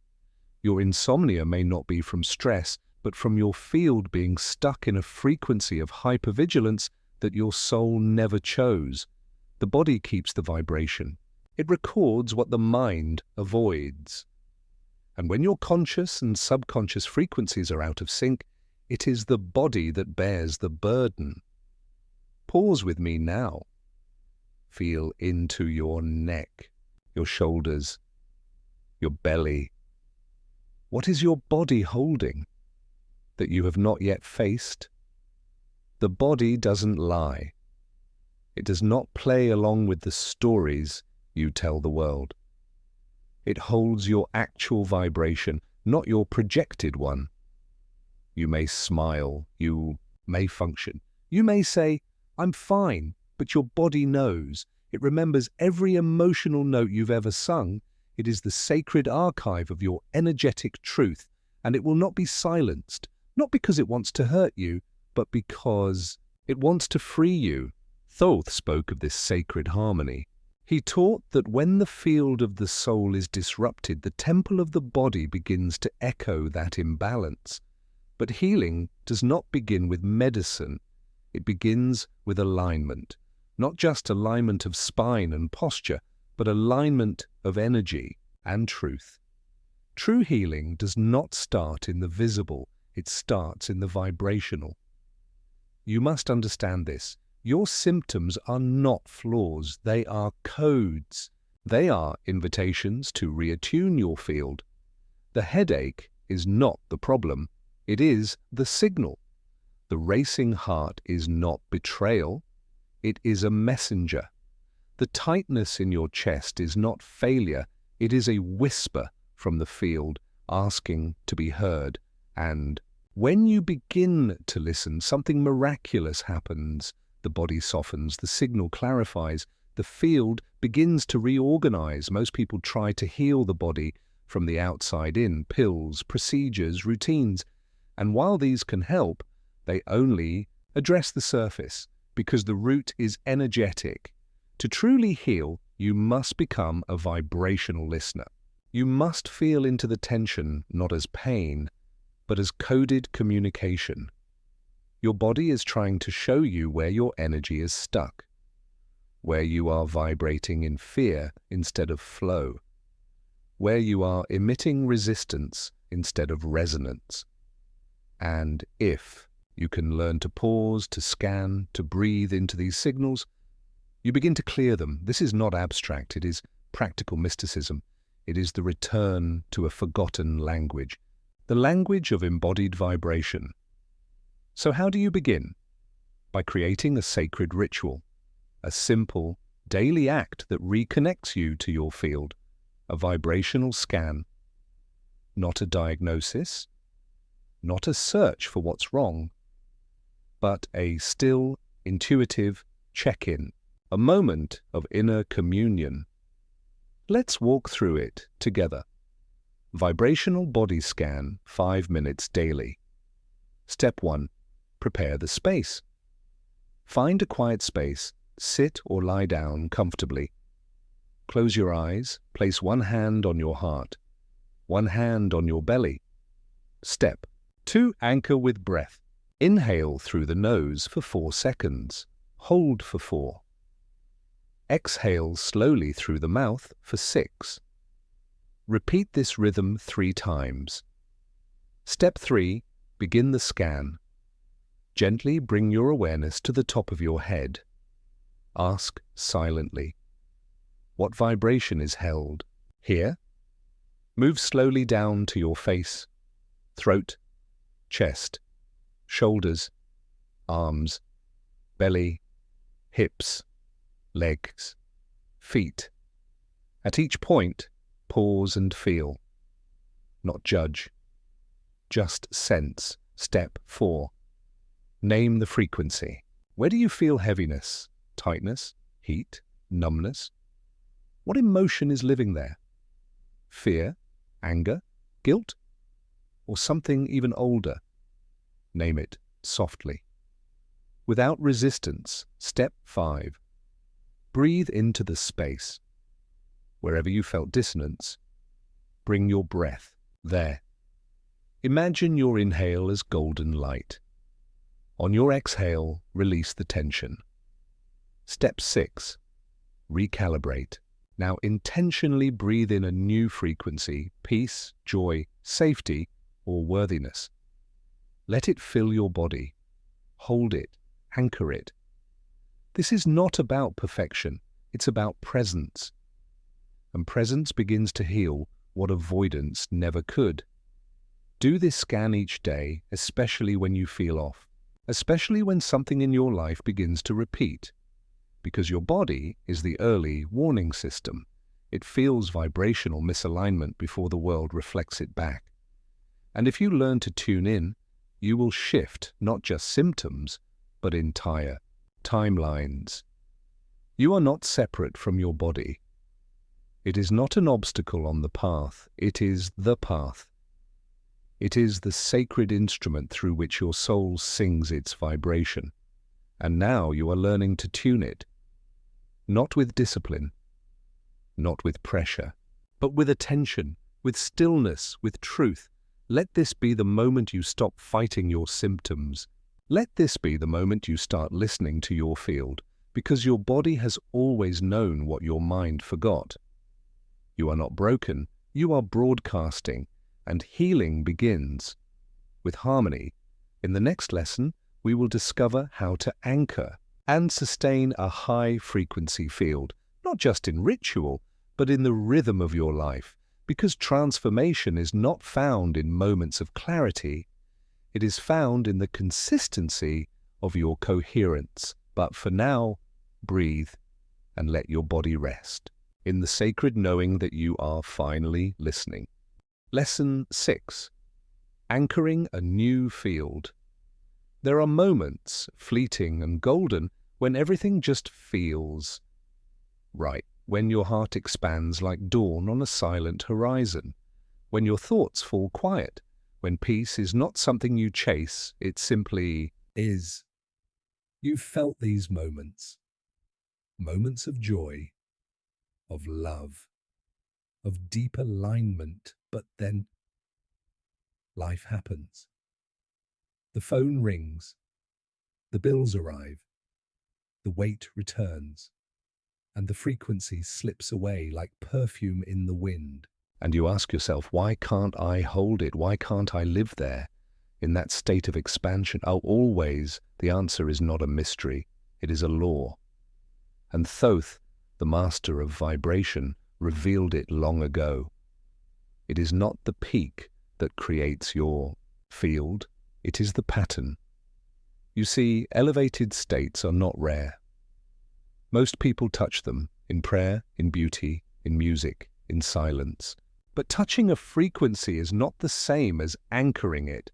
Your insomnia may not be from stress, but from your field being stuck in a frequency of hypervigilance that your soul never chose. The body keeps the vibration. It records what the mind avoids. And when your conscious and subconscious frequencies are out of sync, it is the body that bears the burden. Pause with me now. Feel into your neck, your shoulders, your belly. What is your body holding that you have not yet faced? The body doesn't lie. It does not play along with the stories you tell the world. It holds your actual vibration, not your projected one. You may smile, you may function. You may say, "I'm fine," but your body knows. It remembers every emotional note you've ever sung. It is the sacred archive of your energetic truth, and it will not be silenced, not because it wants to hurt you, but because it wants to free you. Thoth spoke of this sacred harmony. He taught that when the field of the soul is disrupted, the temple of the body begins to echo that imbalance. But healing does not begin with medicine. It begins with alignment. Not just alignment of spine and posture, but alignment of energy and truth. True healing does not start in the visible, it starts in the vibrational. You must understand this. Your symptoms are not flaws, they are codes. They are invitations to reattune your field. The headache is not the problem, it is the signal. The racing heart is not betrayal, it is a messenger. The tightness in your chest is not failure, it is a whisper from the field asking to be heard. And when you begin to listen, something miraculous happens. The body softens, the signal clarifies, the field begins to reorganize. Most people try to heal the body from the outside in, pills, procedures, routines. And while these can help, they only address the surface because the root is energetic. To truly heal, you must become a vibrational listener. You must feel into the tension not as pain, but as coded communication. Your body is trying to show you where your energy is stuck, where you are vibrating in fear instead of flow, where you are emitting resistance instead of resonance. And if you can learn to pause, to scan, to breathe into these signals, you begin to clear them. This is not abstract, it is practical mysticism. It is the return to a forgotten language, the language of embodied vibration. So how do you begin? By creating a sacred ritual, a simple, daily act that reconnects you to your field, a vibrational scan. Not a diagnosis, not a search for what's wrong, but a still, intuitive check-in, a moment of inner communion. Let's walk through it together. Vibrational body scan, 5 minutes daily. Step 1. Prepare the space. Find a quiet space, sit or lie down comfortably. Close your eyes, place one hand on your heart, one hand on your belly. Step 2. Anchor with breath. Inhale through the nose for 4 seconds. Hold for 4. Exhale slowly through the mouth for 6. Repeat this rhythm 3 times. Step 3. Begin the scan. Gently bring your awareness to the top of your head. Ask silently, what vibration is held here? Move slowly down to your face, throat, chest, shoulders, arms, belly, hips, legs, feet. At each point, pause and feel. Not judge, just sense. Step 4. Name the frequency. Where do you feel heaviness, tightness, heat, numbness? What emotion is living there? Fear, anger, guilt, or something even older? Name it softly. Without resistance. Step 5. Breathe into the space. Wherever you felt dissonance, bring your breath there. Imagine your inhale as golden light. On your exhale, release the tension. Step 6. Recalibrate. Now intentionally breathe in a new frequency, peace, joy, safety, or worthiness. Let it fill your body. Hold it. Anchor it. This is not about perfection. It's about presence. And presence begins to heal what avoidance never could. Do this scan each day, especially when you feel off. Especially when something in your life begins to repeat, because your body is the early warning system. It feels vibrational misalignment before the world reflects it back. And if you learn to tune in, you will shift not just symptoms, but entire timelines. You are not separate from your body. It is not an obstacle on the path, it is the path. It is the sacred instrument through which your soul sings its vibration. And now you are learning to tune it. Not with discipline, not with pressure, but with attention, with stillness, with truth. Let this be the moment you stop fighting your symptoms. Let this be the moment you start listening to your field, because your body has always known what your mind forgot. You are not broken, you are broadcasting, and healing begins with harmony. In the next lesson, we will discover how to anchor and sustain a high-frequency field, not just in ritual, but in the rhythm of your life, because transformation is not found in moments of clarity. It is found in the consistency of your coherence. But for now, breathe and let your body rest in the sacred knowing that you are finally listening. Lesson 6. Anchoring a new field. There are moments, fleeting and golden, when everything just feels right. When your heart expands like dawn on a silent horizon. When your thoughts fall quiet. When peace is not something you chase, it simply is. You've felt these moments. Moments of joy, of love, of deep alignment, but then life happens. The phone rings, the bills arrive, the weight returns, and the frequency slips away like perfume in the wind. And you ask yourself, why can't I hold it? Why can't I live there in that state of expansion? Oh, always, the answer is not a mystery. It is a law. And Thoth, the master of vibration, revealed it long ago. It is not the peak that creates your field. It is the pattern. You see, elevated states are not rare. Most people touch them in prayer, in beauty, in music, in silence. But touching a frequency is not the same as anchoring it.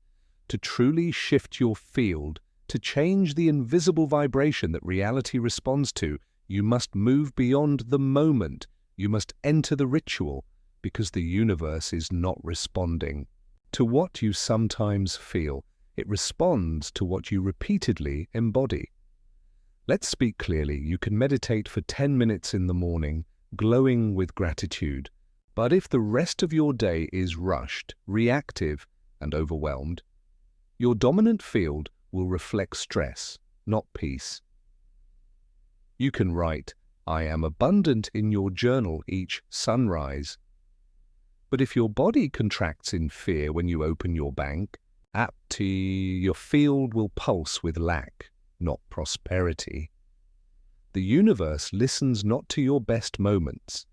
To truly shift your field, to change the invisible vibration that reality responds to, you must move beyond the moment. You must enter the ritual, because the universe is not responding to what you sometimes feel. It responds to what you repeatedly embody. Let's speak clearly. You can meditate for 10 minutes in the morning, glowing with gratitude. But if the rest of your day is rushed, reactive, and overwhelmed, your dominant field will reflect stress, not peace. You can write, "I am abundant" in your journal each sunrise. But if your body contracts in fear when you open your bank, your field will pulse with lack, not prosperity. The universe listens not to your best moments,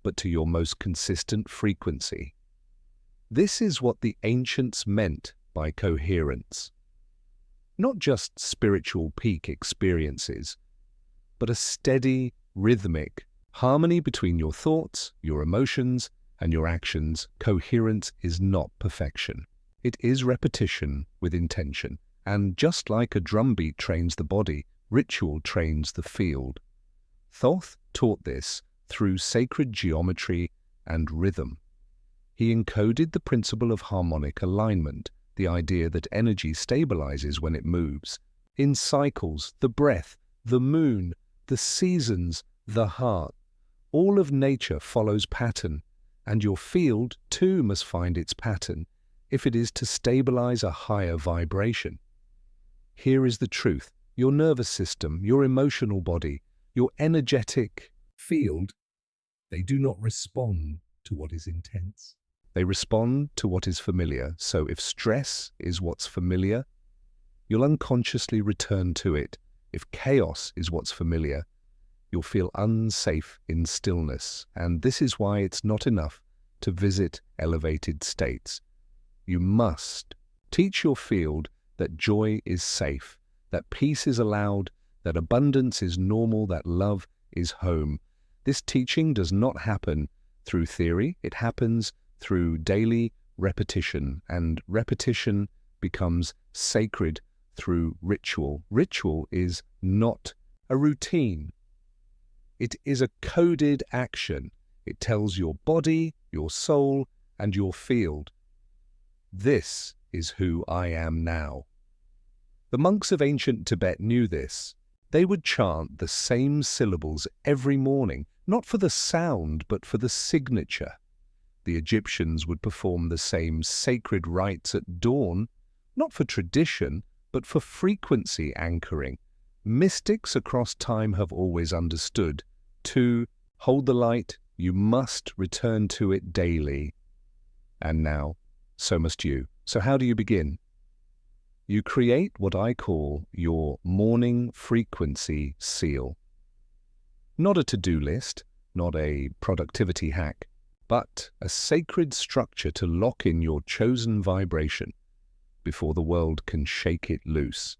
but to your most consistent frequency. This is what the ancients meant by coherence. Not just spiritual peak experiences, but a steady, rhythmic harmony between your thoughts, your emotions, and your actions. Coherence is not perfection. It is repetition with intention. And just like a drumbeat trains the body, ritual trains the field. Thoth taught this through sacred geometry and rhythm. He encoded the principle of harmonic alignment, the idea that energy stabilizes when it moves. In cycles, the breath, the moon, the seasons, the heart, all of nature follows pattern, and your field too must find its pattern if it is to stabilize a higher vibration. Here is the truth. Your nervous system, your emotional body, your energetic field, they do not respond to what is intense. They respond to what is familiar. So if stress is what's familiar, you'll unconsciously return to it. If chaos is what's familiar, you'll feel unsafe in stillness. And this is why it's not enough to visit elevated states. You must teach your field that joy is safe, that peace is allowed, that abundance is normal, that love is home. This teaching does not happen through theory. It happens through daily repetition, and repetition becomes sacred through ritual. Ritual is not a routine. It is a coded action. It tells your body, your soul, and your field, this is who I am now. The monks of ancient Tibet knew this. They would chant the same syllables every morning, Not for the sound, but for the signature. The Egyptians would perform the same sacred rites at dawn, not for tradition, but for frequency anchoring. Mystics across time have always understood. To hold the light, you must return to it daily. And now, so must you. So how do you begin? You create what I call your morning frequency seal. Not a to-do list, not a productivity hack, but a sacred structure to lock in your chosen vibration before the world can shake it loose.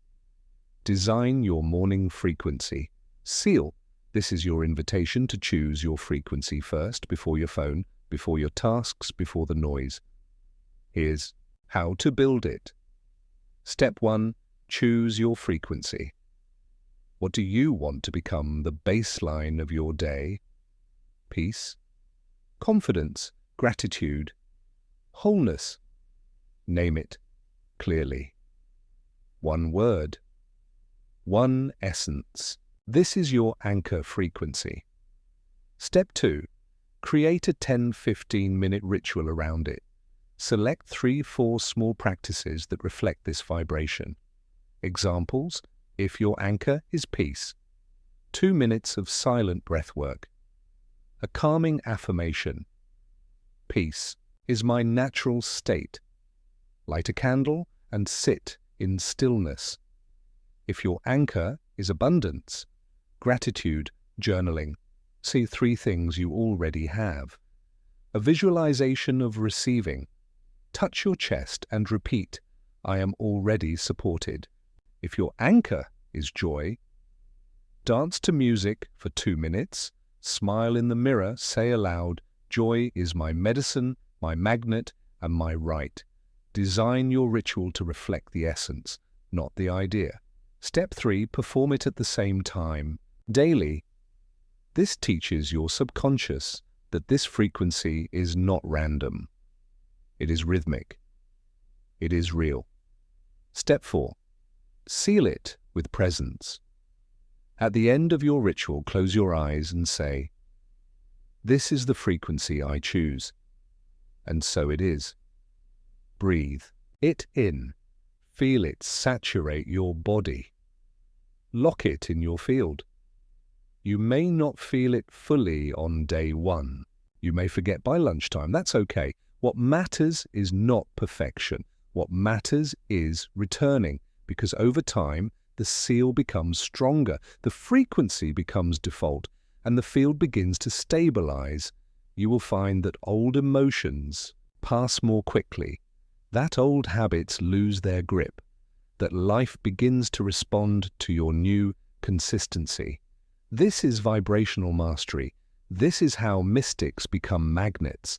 Design your morning frequency. Seal. This is your invitation to choose your frequency first, before your phone, before your tasks, before the noise. Here's how to build it. Step 1. Choose your frequency. What do you want to become the baseline of your day? Peace, confidence, gratitude, wholeness. Name it clearly. One word. One essence. This is your anchor frequency. Step 2. Create a 10-15-minute ritual around it. Select 3-4 small practices that reflect this vibration. Examples: if your anchor is peace, 2 minutes of silent breathwork. A calming affirmation: peace is my natural state. Light a candle and sit in stillness. If your anchor is abundance, gratitude journaling. See 3 things you already have. A visualization of receiving. Touch your chest and repeat, I am already supported. If your anchor is joy, dance to music for 2 minutes, smile in the mirror, say aloud, joy is my medicine, my magnet, and my right. Design your ritual to reflect the essence, not the idea. Step 3. Perform it at the same time, daily. This teaches your subconscious that this frequency is not random. It is rhythmic. It is real. Step 4. Seal it with presence. At the end of your ritual, close your eyes and say, this is the frequency I choose. And so it is. Breathe it in. Feel it saturate your body. Lock it in your field. You may not feel it fully on day 1. You may forget by lunchtime. That's okay. What matters is not perfection. What matters is returning, because over time, the seal becomes stronger, the frequency becomes default, and the field begins to stabilize. You will find that old emotions pass more quickly, that old habits lose their grip, that life begins to respond to your new consistency. This is vibrational mastery. This is how mystics become magnets.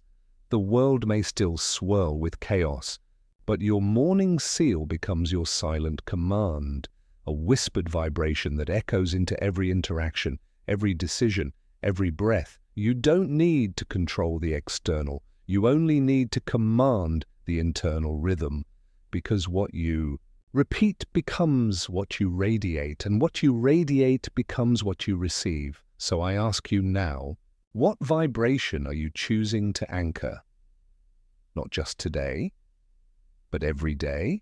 The world may still swirl with chaos, but your morning seal becomes your silent command, a whispered vibration that echoes into every interaction, every decision, every breath. You don't need to control the external. You only need to command the internal rhythm, because what you repeat becomes what you radiate, and what you radiate becomes what you receive. So I ask you now, what vibration are you choosing to anchor? Not just today, but every day?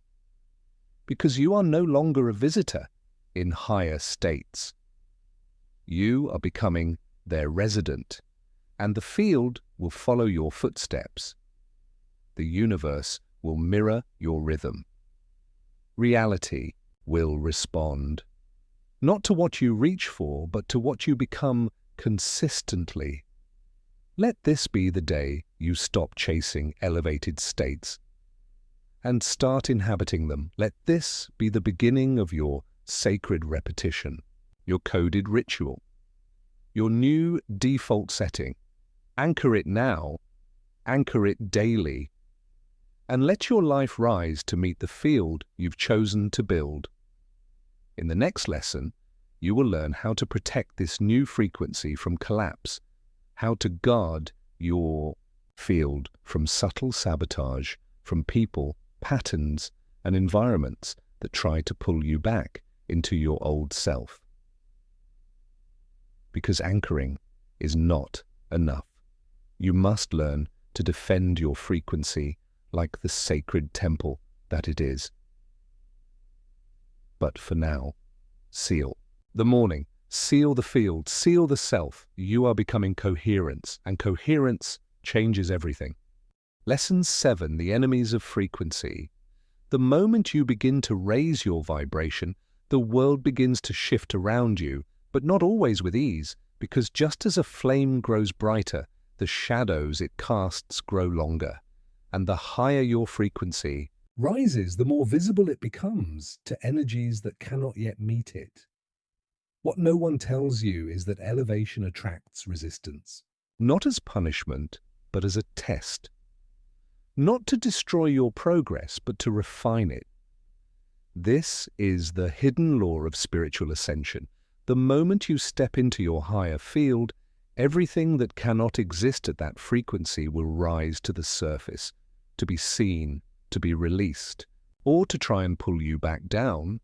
Because you are no longer a visitor in higher states. You are becoming their resident, and the field will follow your footsteps. The universe will mirror your rhythm. Reality will respond, not to what you reach for, but to what you become consistently. Let this be the day you stop chasing elevated states and start inhabiting them. Let this be the beginning of your sacred repetition, your coded ritual, your new default setting. Anchor it now, anchor it daily, and let your life rise to meet the field you've chosen to build. In the next lesson, you will learn how to protect this new frequency from collapse, how to guard your field from subtle sabotage, from people, patterns, and environments that try to pull you back into your old self. Because anchoring is not enough. You must learn to defend your frequency like the sacred temple that it is. But for now, seal the morning, seal the field, seal the self. You are becoming coherence, and coherence changes everything. Lesson 7, the enemies of frequency. The moment you begin to raise your vibration, the world begins to shift around you, but not always with ease, because just as a flame grows brighter, the shadows it casts grow longer. And the higher your frequency rises, the more visible it becomes to energies that cannot yet meet it. What no one tells you is that elevation attracts resistance, not as punishment, but as a test. Not to destroy your progress, but to refine it. This is the hidden law of spiritual ascension. The moment you step into your higher field, everything that cannot exist at that frequency will rise to the surface, to be seen, to be released, or to try and pull you back down.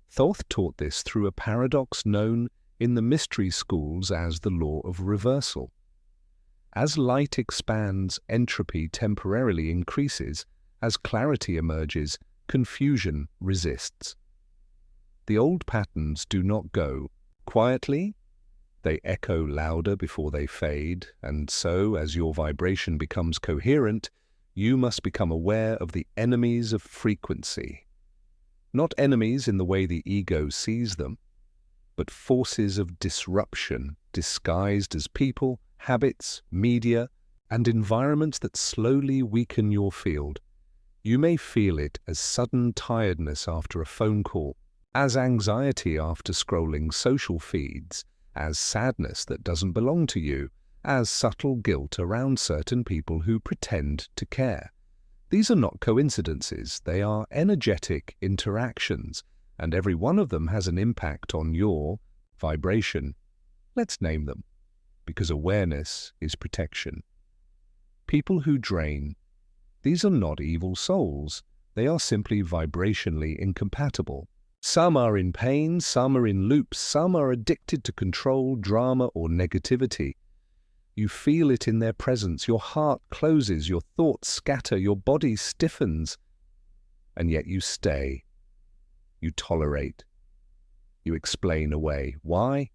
Thoth taught this through a paradox known in the mystery schools as the law of reversal. As light expands, entropy temporarily increases. As clarity emerges, confusion resists. The old patterns do not go quietly. They echo louder before they fade, and so, as your vibration becomes coherent, you must become aware of the enemies of frequency. Not enemies in the way the ego sees them, but forces of disruption disguised as people, habits, media, and environments that slowly weaken your field. You may feel it as sudden tiredness after a phone call, as anxiety after scrolling social feeds, as sadness that doesn't belong to you, as subtle guilt around certain people who pretend to care. These are not coincidences, they are energetic interactions, and every one of them has an impact on your vibration. Let's name them, because awareness is protection. People who drain. These are not evil souls, they are simply vibrationally incompatible. Some are in pain, some are in loops, some are addicted to control, drama, or negativity. You feel it in their presence, your heart closes, your thoughts scatter, your body stiffens, and yet you stay. You tolerate. You explain away. Why?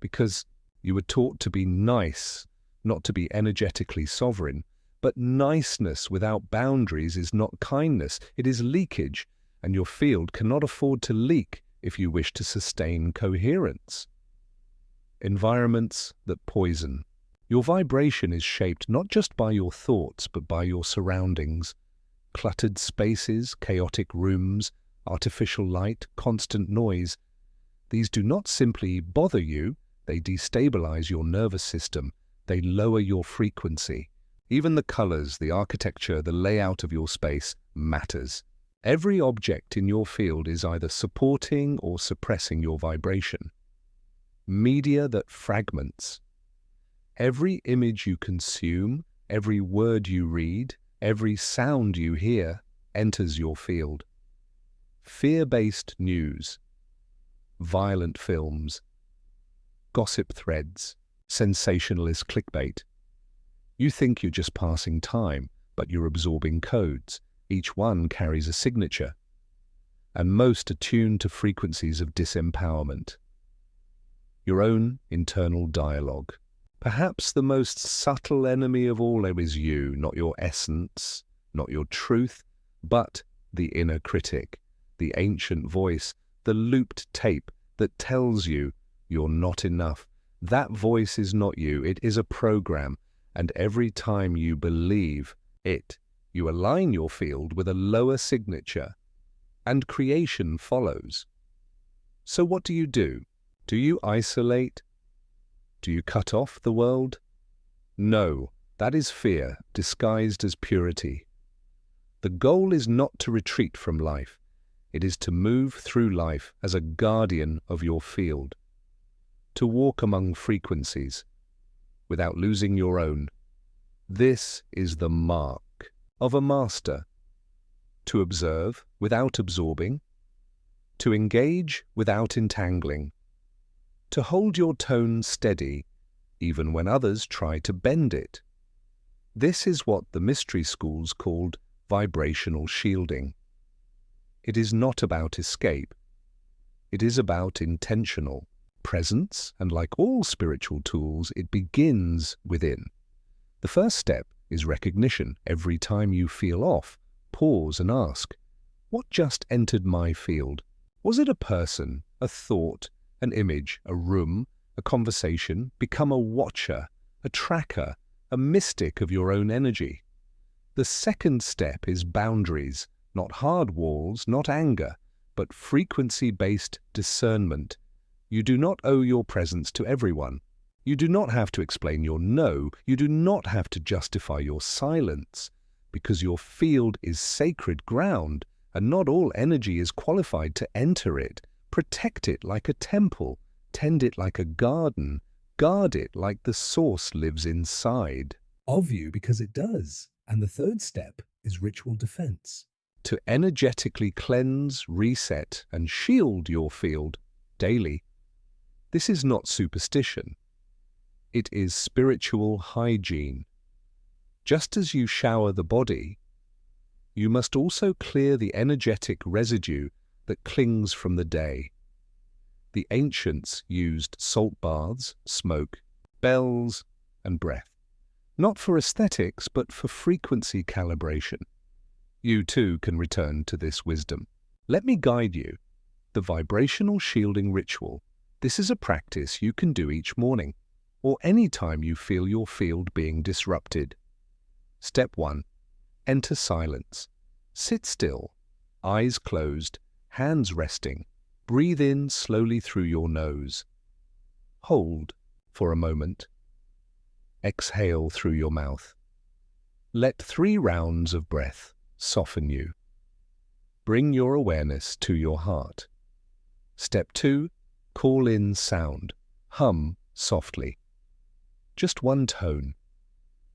Because you were taught to be nice, not to be energetically sovereign. But niceness without boundaries is not kindness, it is leakage, and your field cannot afford to leak if you wish to sustain coherence. Environments that poison. Your vibration is shaped not just by your thoughts, but by your surroundings. Cluttered spaces, chaotic rooms, artificial light, constant noise. These do not simply bother you, they destabilize your nervous system, they lower your frequency. Even the colors, the architecture, the layout of your space matters. Every object in your field is either supporting or suppressing your vibration. Media that fragments. Every image you consume, every word you read, every sound you hear enters your field. Fear-based news, violent films, gossip threads, sensationalist clickbait. You think you're just passing time, but you're absorbing codes. Each one carries a signature, and most are tuned to frequencies of disempowerment. Your own internal dialogue. Perhaps the most subtle enemy of all is you, not your essence, not your truth, but the inner critic, the ancient voice, the looped tape that tells you you're not enough. That voice is not you, it is a program, and every time you believe it, you align your field with a lower signature, and creation follows. So what do? Do you isolate? Do you cut off the world? No, that is fear disguised as purity. The goal is not to retreat from life. It is to move through life as a guardian of your field, to walk among frequencies without losing your own. This is the mark of a master. To observe without absorbing, to engage without entangling, to hold your tone steady even when others try to bend it. This is what the mystery schools called vibrational shielding. It is not about escape. It is about intentional presence, and like all spiritual tools, it begins within. The first step is recognition. Every time you feel off, pause and ask, what just entered my field? Was it a person, a thought, an image, a room, a conversation? Become a watcher, a tracker, a mystic of your own energy. The second step is boundaries, not hard walls, not anger, but frequency-based discernment. You do not owe your presence to everyone. You do not have to explain your no. You do not have to justify your silence, because your field is sacred ground, and not all energy is qualified to enter it. Protect it like a temple, tend it like a garden, guard it like the source lives inside of you, because it does. And the third step is ritual defense. To energetically cleanse, reset, and shield your field daily. This is not superstition. It is spiritual hygiene. Just as you shower the body, you must also clear the energetic residue that clings from the day. The ancients used salt baths, smoke, bells, and breath, not for aesthetics, but for frequency calibration. You too can return to this wisdom. Let me guide you. The vibrational shielding ritual. This is a practice you can do each morning, or any time you feel your field being disrupted. Step 1. Enter silence. Sit still, eyes closed, hands resting. Breathe in slowly through your nose. Hold for a moment. Exhale through your mouth. Let 3 rounds of breath soften you. Bring your awareness to your heart. Step 2. Call in sound. Hum softly. Just one tone.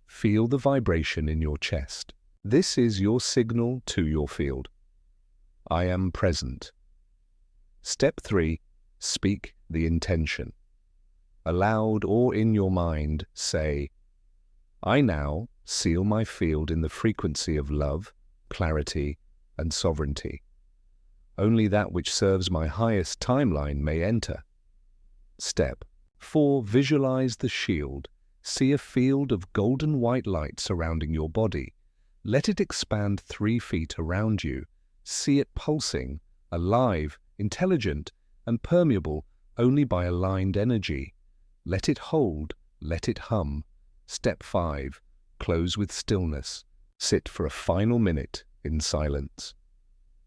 Feel the vibration in your chest. This is your signal to your field. I am present. Step 3. Speak the intention. Aloud or in your mind, say, I now seal my field in the frequency of love, clarity, and sovereignty. Only that which serves my highest timeline may enter. Step 4. Visualize the shield. See a field of golden white light surrounding your body. Let it expand 3 feet around you. See it pulsing, alive, intelligent, and permeable only by aligned energy. Let it hold, let it hum. Step 5. Close with stillness. Sit for a final minute in silence.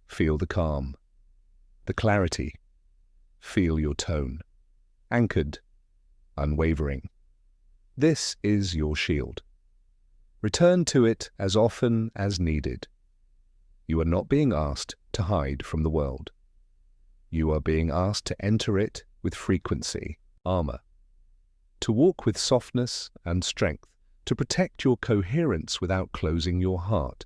Feel the calm, the clarity. Feel your tone. Anchored, unwavering. This is your shield. Return to it as often as needed. You are not being asked to hide from the world. You are being asked to enter it with frequency, armor, to walk with softness and strength, to protect your coherence without closing your heart.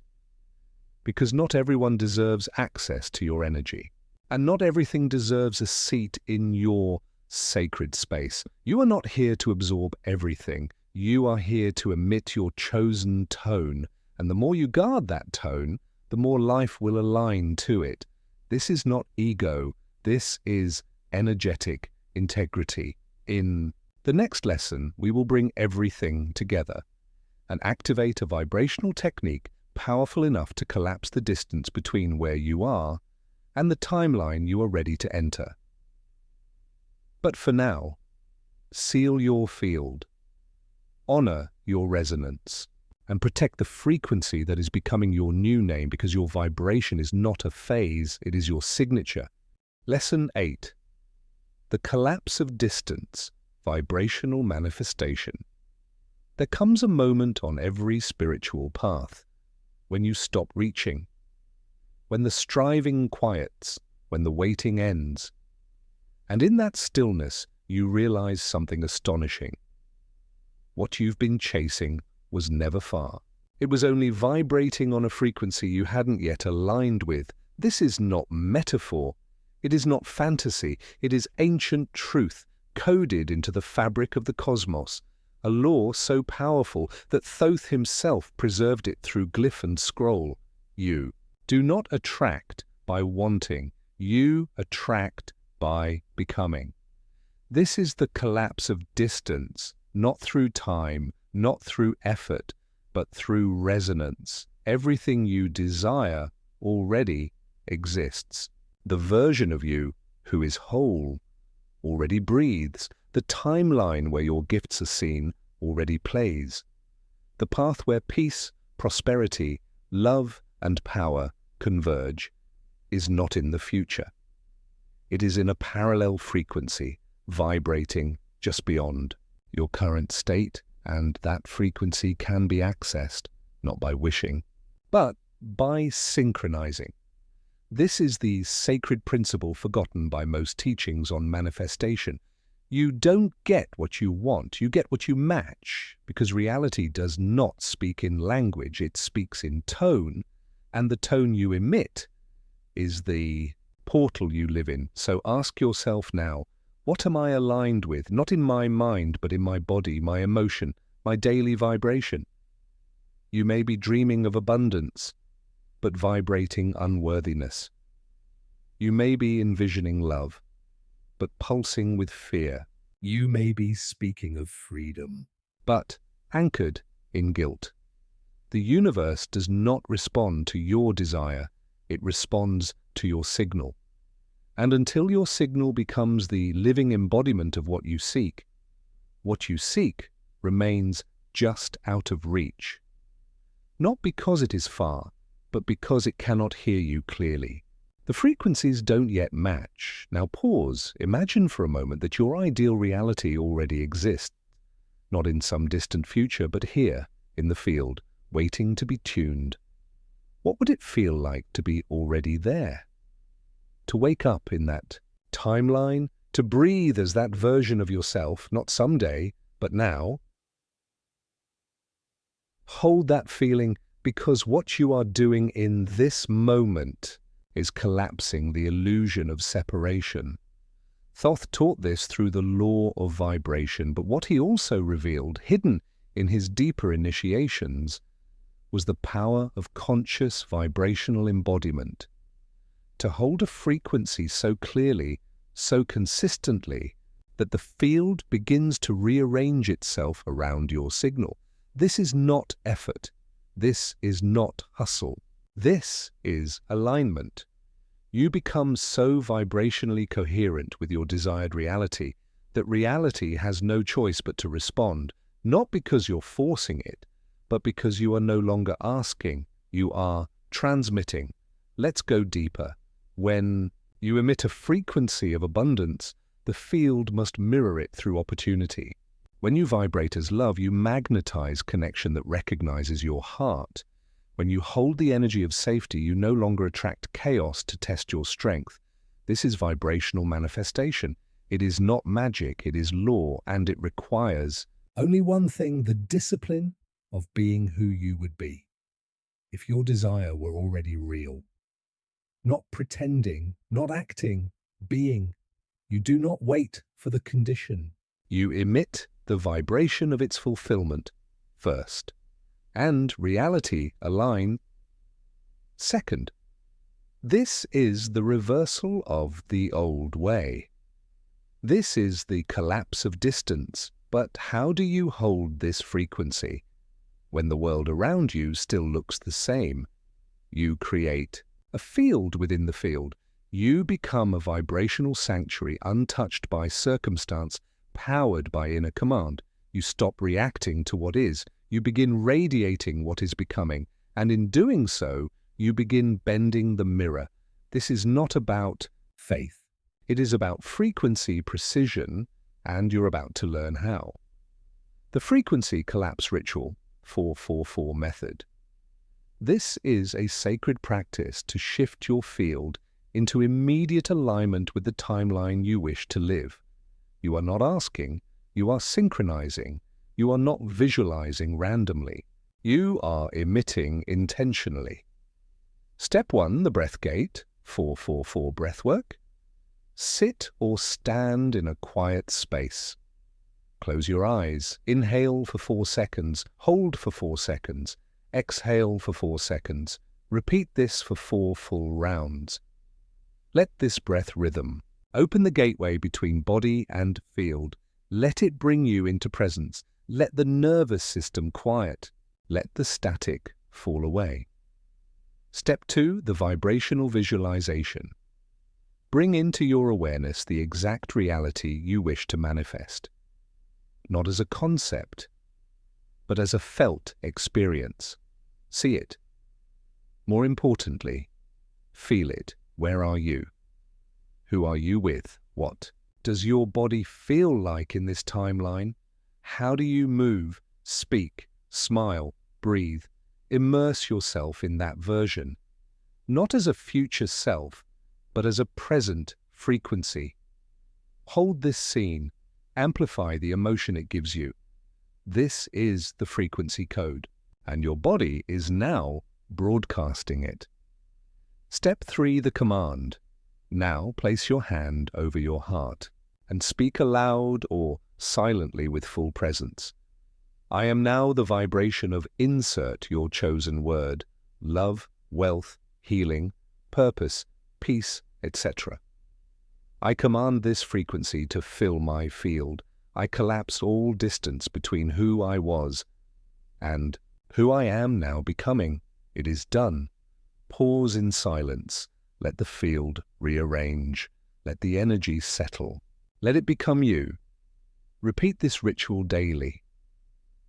Because not everyone deserves access to your energy, and not everything deserves a seat in your sacred space. You are not here to absorb everything. You are here to emit your chosen tone, and the more you guard that tone, the more life will align to it. This is not ego. This is energetic integrity. In the next lesson, we will bring everything together and activate a vibrational technique powerful enough to collapse the distance between where you are and the timeline you are ready to enter. But for now, seal your field, honor your resonance, and protect the frequency that is becoming your new name, because your vibration is not a phase, it is your signature. Lesson 8. The collapse of distance, vibrational manifestation. There comes a moment on every spiritual path when you stop reaching, when the striving quiets, when the waiting ends. And in that stillness, you realize something astonishing. What you've been chasing was never far. It was only vibrating on a frequency you hadn't yet aligned with. This is not metaphor. It is not fantasy. It is ancient truth, coded into the fabric of the cosmos. a law so powerful that Thoth himself preserved it through glyph and scroll. You do not attract by wanting, you attract by becoming. This is the collapse of distance, not through time, not through effort, but through resonance. Everything you desire already exists. The version of you who is whole already breathes. The timeline where your gifts are seen already plays. The path where peace, prosperity, love, and power converge is not in the future. It is in a parallel frequency, vibrating just beyond your current state, and that frequency can be accessed, not by wishing, but by synchronizing. This is the sacred principle forgotten by most teachings on manifestation. You don't get what you want, you get what you match, because reality does not speak in language, it speaks in tone, and the tone you emit is the portal you live in. So ask yourself now, what am I aligned with? Not in my mind, but in my body, my emotion, my daily vibration. You may be dreaming of abundance, but vibrating unworthiness. You may be envisioning love, but pulsing with fear. You may be speaking of freedom, but anchored in guilt. The universe does not respond to your desire, it responds to your signal. And until your signal becomes the living embodiment of what you seek remains just out of reach. Not because it is far, but because it cannot hear you clearly. The frequencies don't yet match. Now pause. Imagine for a moment that your ideal reality already exists, not in some distant future, but here, in the field, waiting to be tuned. What would it feel like to be already there? To wake up in that timeline, to breathe as that version of yourself, not someday, but now. Hold that feeling, because what you are doing in this moment is collapsing the illusion of separation. Thoth taught this through the law of vibration, but what he also revealed, hidden in his deeper initiations, was the power of conscious vibrational embodiment. To hold a frequency so clearly, so consistently, that the field begins to rearrange itself around your signal. This is not effort. This is not hustle. This is alignment. You become so vibrationally coherent with your desired reality that reality has no choice but to respond, not because you're forcing it, but because you are no longer asking, you are transmitting. Let's go deeper. When you emit a frequency of abundance, the field must mirror it through opportunity. When you vibrate as love, you magnetize connection that recognizes your heart. When you hold the energy of safety, you no longer attract chaos to test your strength. This is vibrational manifestation. It is not magic, it is law, and it requires only one thing: the discipline of being who you would be if your desire were already real. Not pretending, not acting, being. You do not wait for the condition. You emit the vibration of its fulfillment first, and reality align second. This is the reversal of the old way. This is the collapse of distance. But how do you hold this frequency when the world around you still looks the same? You create a field within the field. You become a vibrational sanctuary untouched by circumstance, powered by inner command. You stop reacting to what is. You begin radiating what is becoming. And in doing so, you begin bending the mirror. This is not about faith. It is about frequency, precision, and you're about to learn how. The frequency collapse ritual 444 method. This is a sacred practice to shift your field into immediate alignment with the timeline you wish to live. You are not asking, you are synchronizing. You are not visualizing randomly. You are emitting intentionally. Step 1, the breath gate, 444 breathwork. Sit or stand in a quiet space. Close your eyes. Inhale for 4 seconds. Hold for 4 seconds. Exhale for 4 seconds. Repeat this for 4 full rounds. Let this breath rhythm open the gateway between body and field. Let it bring you into presence. Let the nervous system quiet. Let the static fall away. Step 2, the vibrational visualization. Bring into your awareness the exact reality you wish to manifest. Not as a concept, but as a felt experience. See it. More importantly, feel it. Where are you? Who are you with? What does your body feel like in this timeline? How do you move, speak, smile, breathe? Immerse yourself in that version, not as a future self, but as a present frequency. Hold this scene, amplify the emotion it gives you. This is the frequency code, and your body is now broadcasting it. Step 3, the command. Now place your hand over your heart and speak aloud or silently with full presence. I am now the vibration of insert your chosen word, love, wealth, healing, purpose, peace, etc. I command this frequency to fill my field. I collapse all distance between who I was and who I am now becoming. It is done. Pause in silence. Let the field rearrange. Let the energy settle. Let it become you. Repeat this ritual daily.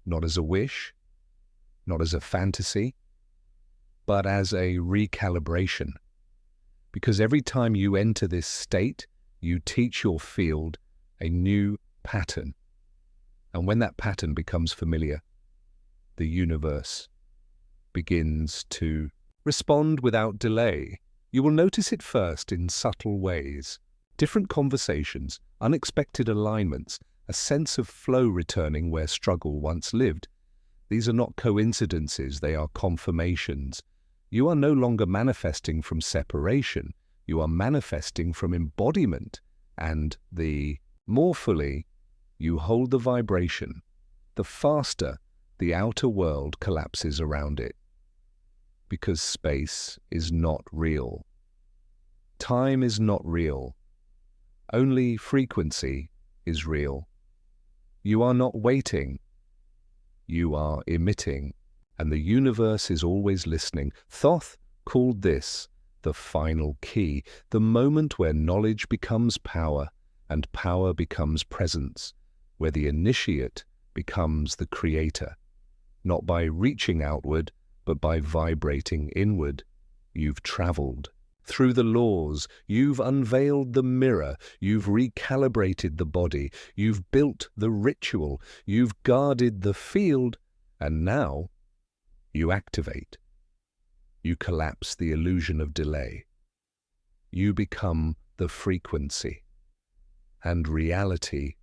Not as a wish, not as a fantasy, but as a recalibration. Because every time you enter this state, you teach your field a new pattern. And when that pattern becomes familiar, the universe begins to respond without delay. You will notice it first in subtle ways. Different conversations, unexpected alignments, a sense of flow returning where struggle once lived. These are not coincidences, they are confirmations. You are no longer manifesting from separation, you are manifesting from embodiment, and the more fully you hold the vibration, the faster the outer world collapses around it. Because space is not real. Time is not real. Only frequency is real. You are not waiting. You are emitting, and the universe is always listening. Thoth called this the final key, the moment where knowledge becomes power and power becomes presence, where the initiate becomes the creator. Not by reaching outward, but by vibrating inward. You've traveled through the laws, you've unveiled the mirror, you've recalibrated the body, you've built the ritual, you've guarded the field, and now you activate. You collapse the illusion of delay. You become the frequency, and reality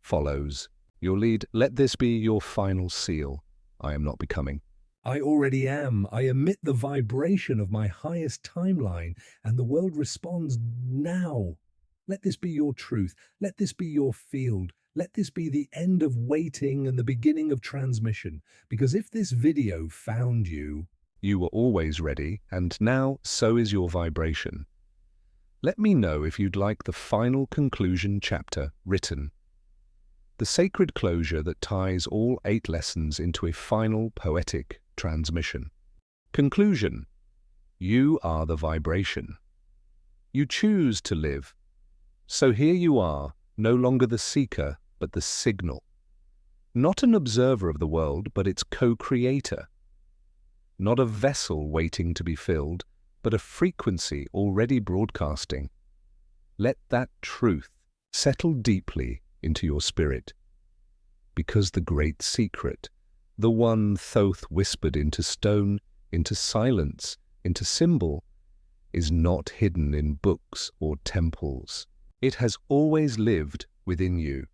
follows. Your lead, let this be your final seal. I am not becoming. I already am. I emit the vibration of my highest timeline, and the world responds now. Let this be your truth. Let this be your field. Let this be the end of waiting and the beginning of transmission. Because if this video found you, You were always ready, and now so is your vibration. Let me know if you'd like the final conclusion chapter written. The sacred closure that ties all 8 lessons into a final poetic transmission. Conclusion. You are the vibration. You choose to live. So here you are, no longer the seeker, but the signal. Not an observer of the world, but its co-creator. Not a vessel waiting to be filled, but a frequency already broadcasting. Let that truth settle deeply into your spirit. Because the great secret, the one Thoth whispered into stone, into silence, into symbol, is not hidden in books or temples. It has always lived within you.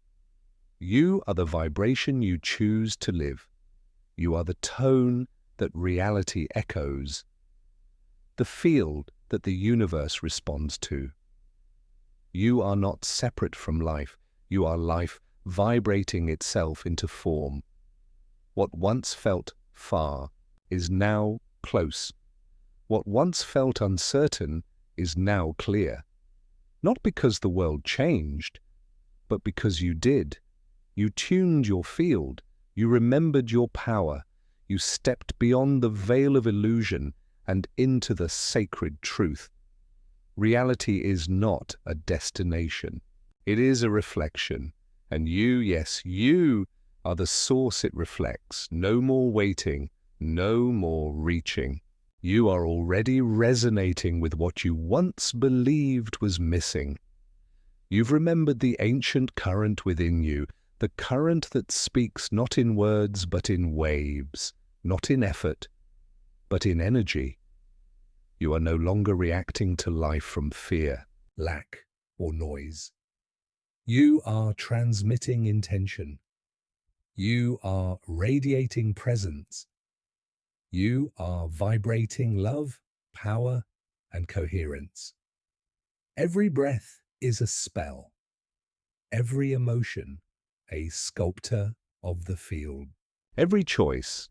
You are the vibration you choose to live. You are the tone that reality echoes, the field that the universe responds to. You are not separate from life. You are life vibrating itself into form. What once felt far is now close. What once felt uncertain is now clear. Not because the world changed, but because you did. You tuned your field, you remembered your power, you stepped beyond the veil of illusion and into the sacred truth. Reality is not a destination. It is a reflection. And you, yes, you are the source it reflects. No more waiting, no more reaching. You are already resonating with what you once believed was missing. You've remembered the ancient current within you, the current that speaks not in words but in waves, not in effort, but in energy. You are no longer reacting to life from fear, lack, or noise. You are transmitting intention. You are radiating presence. You are vibrating love, power, and coherence. Every breath is a spell. Every emotion, a sculptor of the field. Every choice,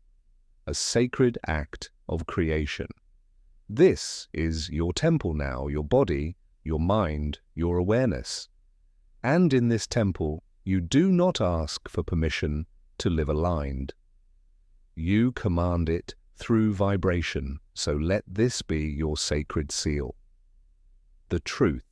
a sacred act of creation. This is your temple now, your body, your mind, your awareness. And in this temple, you do not ask for permission to live aligned. You command it through vibration, so let this be your sacred seal. The truth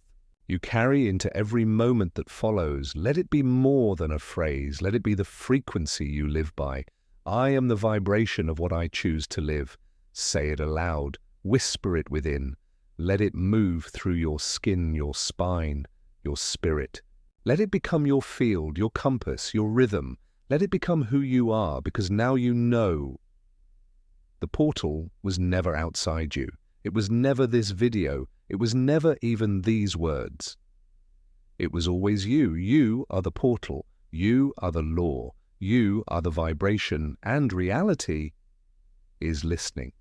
you carry into every moment that follows, let it be more than a phrase, let it be the frequency you live by. I am the vibration of what I choose to live. Say it aloud, whisper it within. Let it move through your skin, your spine, your spirit. Let it become your field, your compass, your rhythm. Let it become who you are, because now you know. The portal was never outside you. It was never this video. It was never even these words. It was always you. You are the portal. You are the law. You are the vibration, and reality is listening.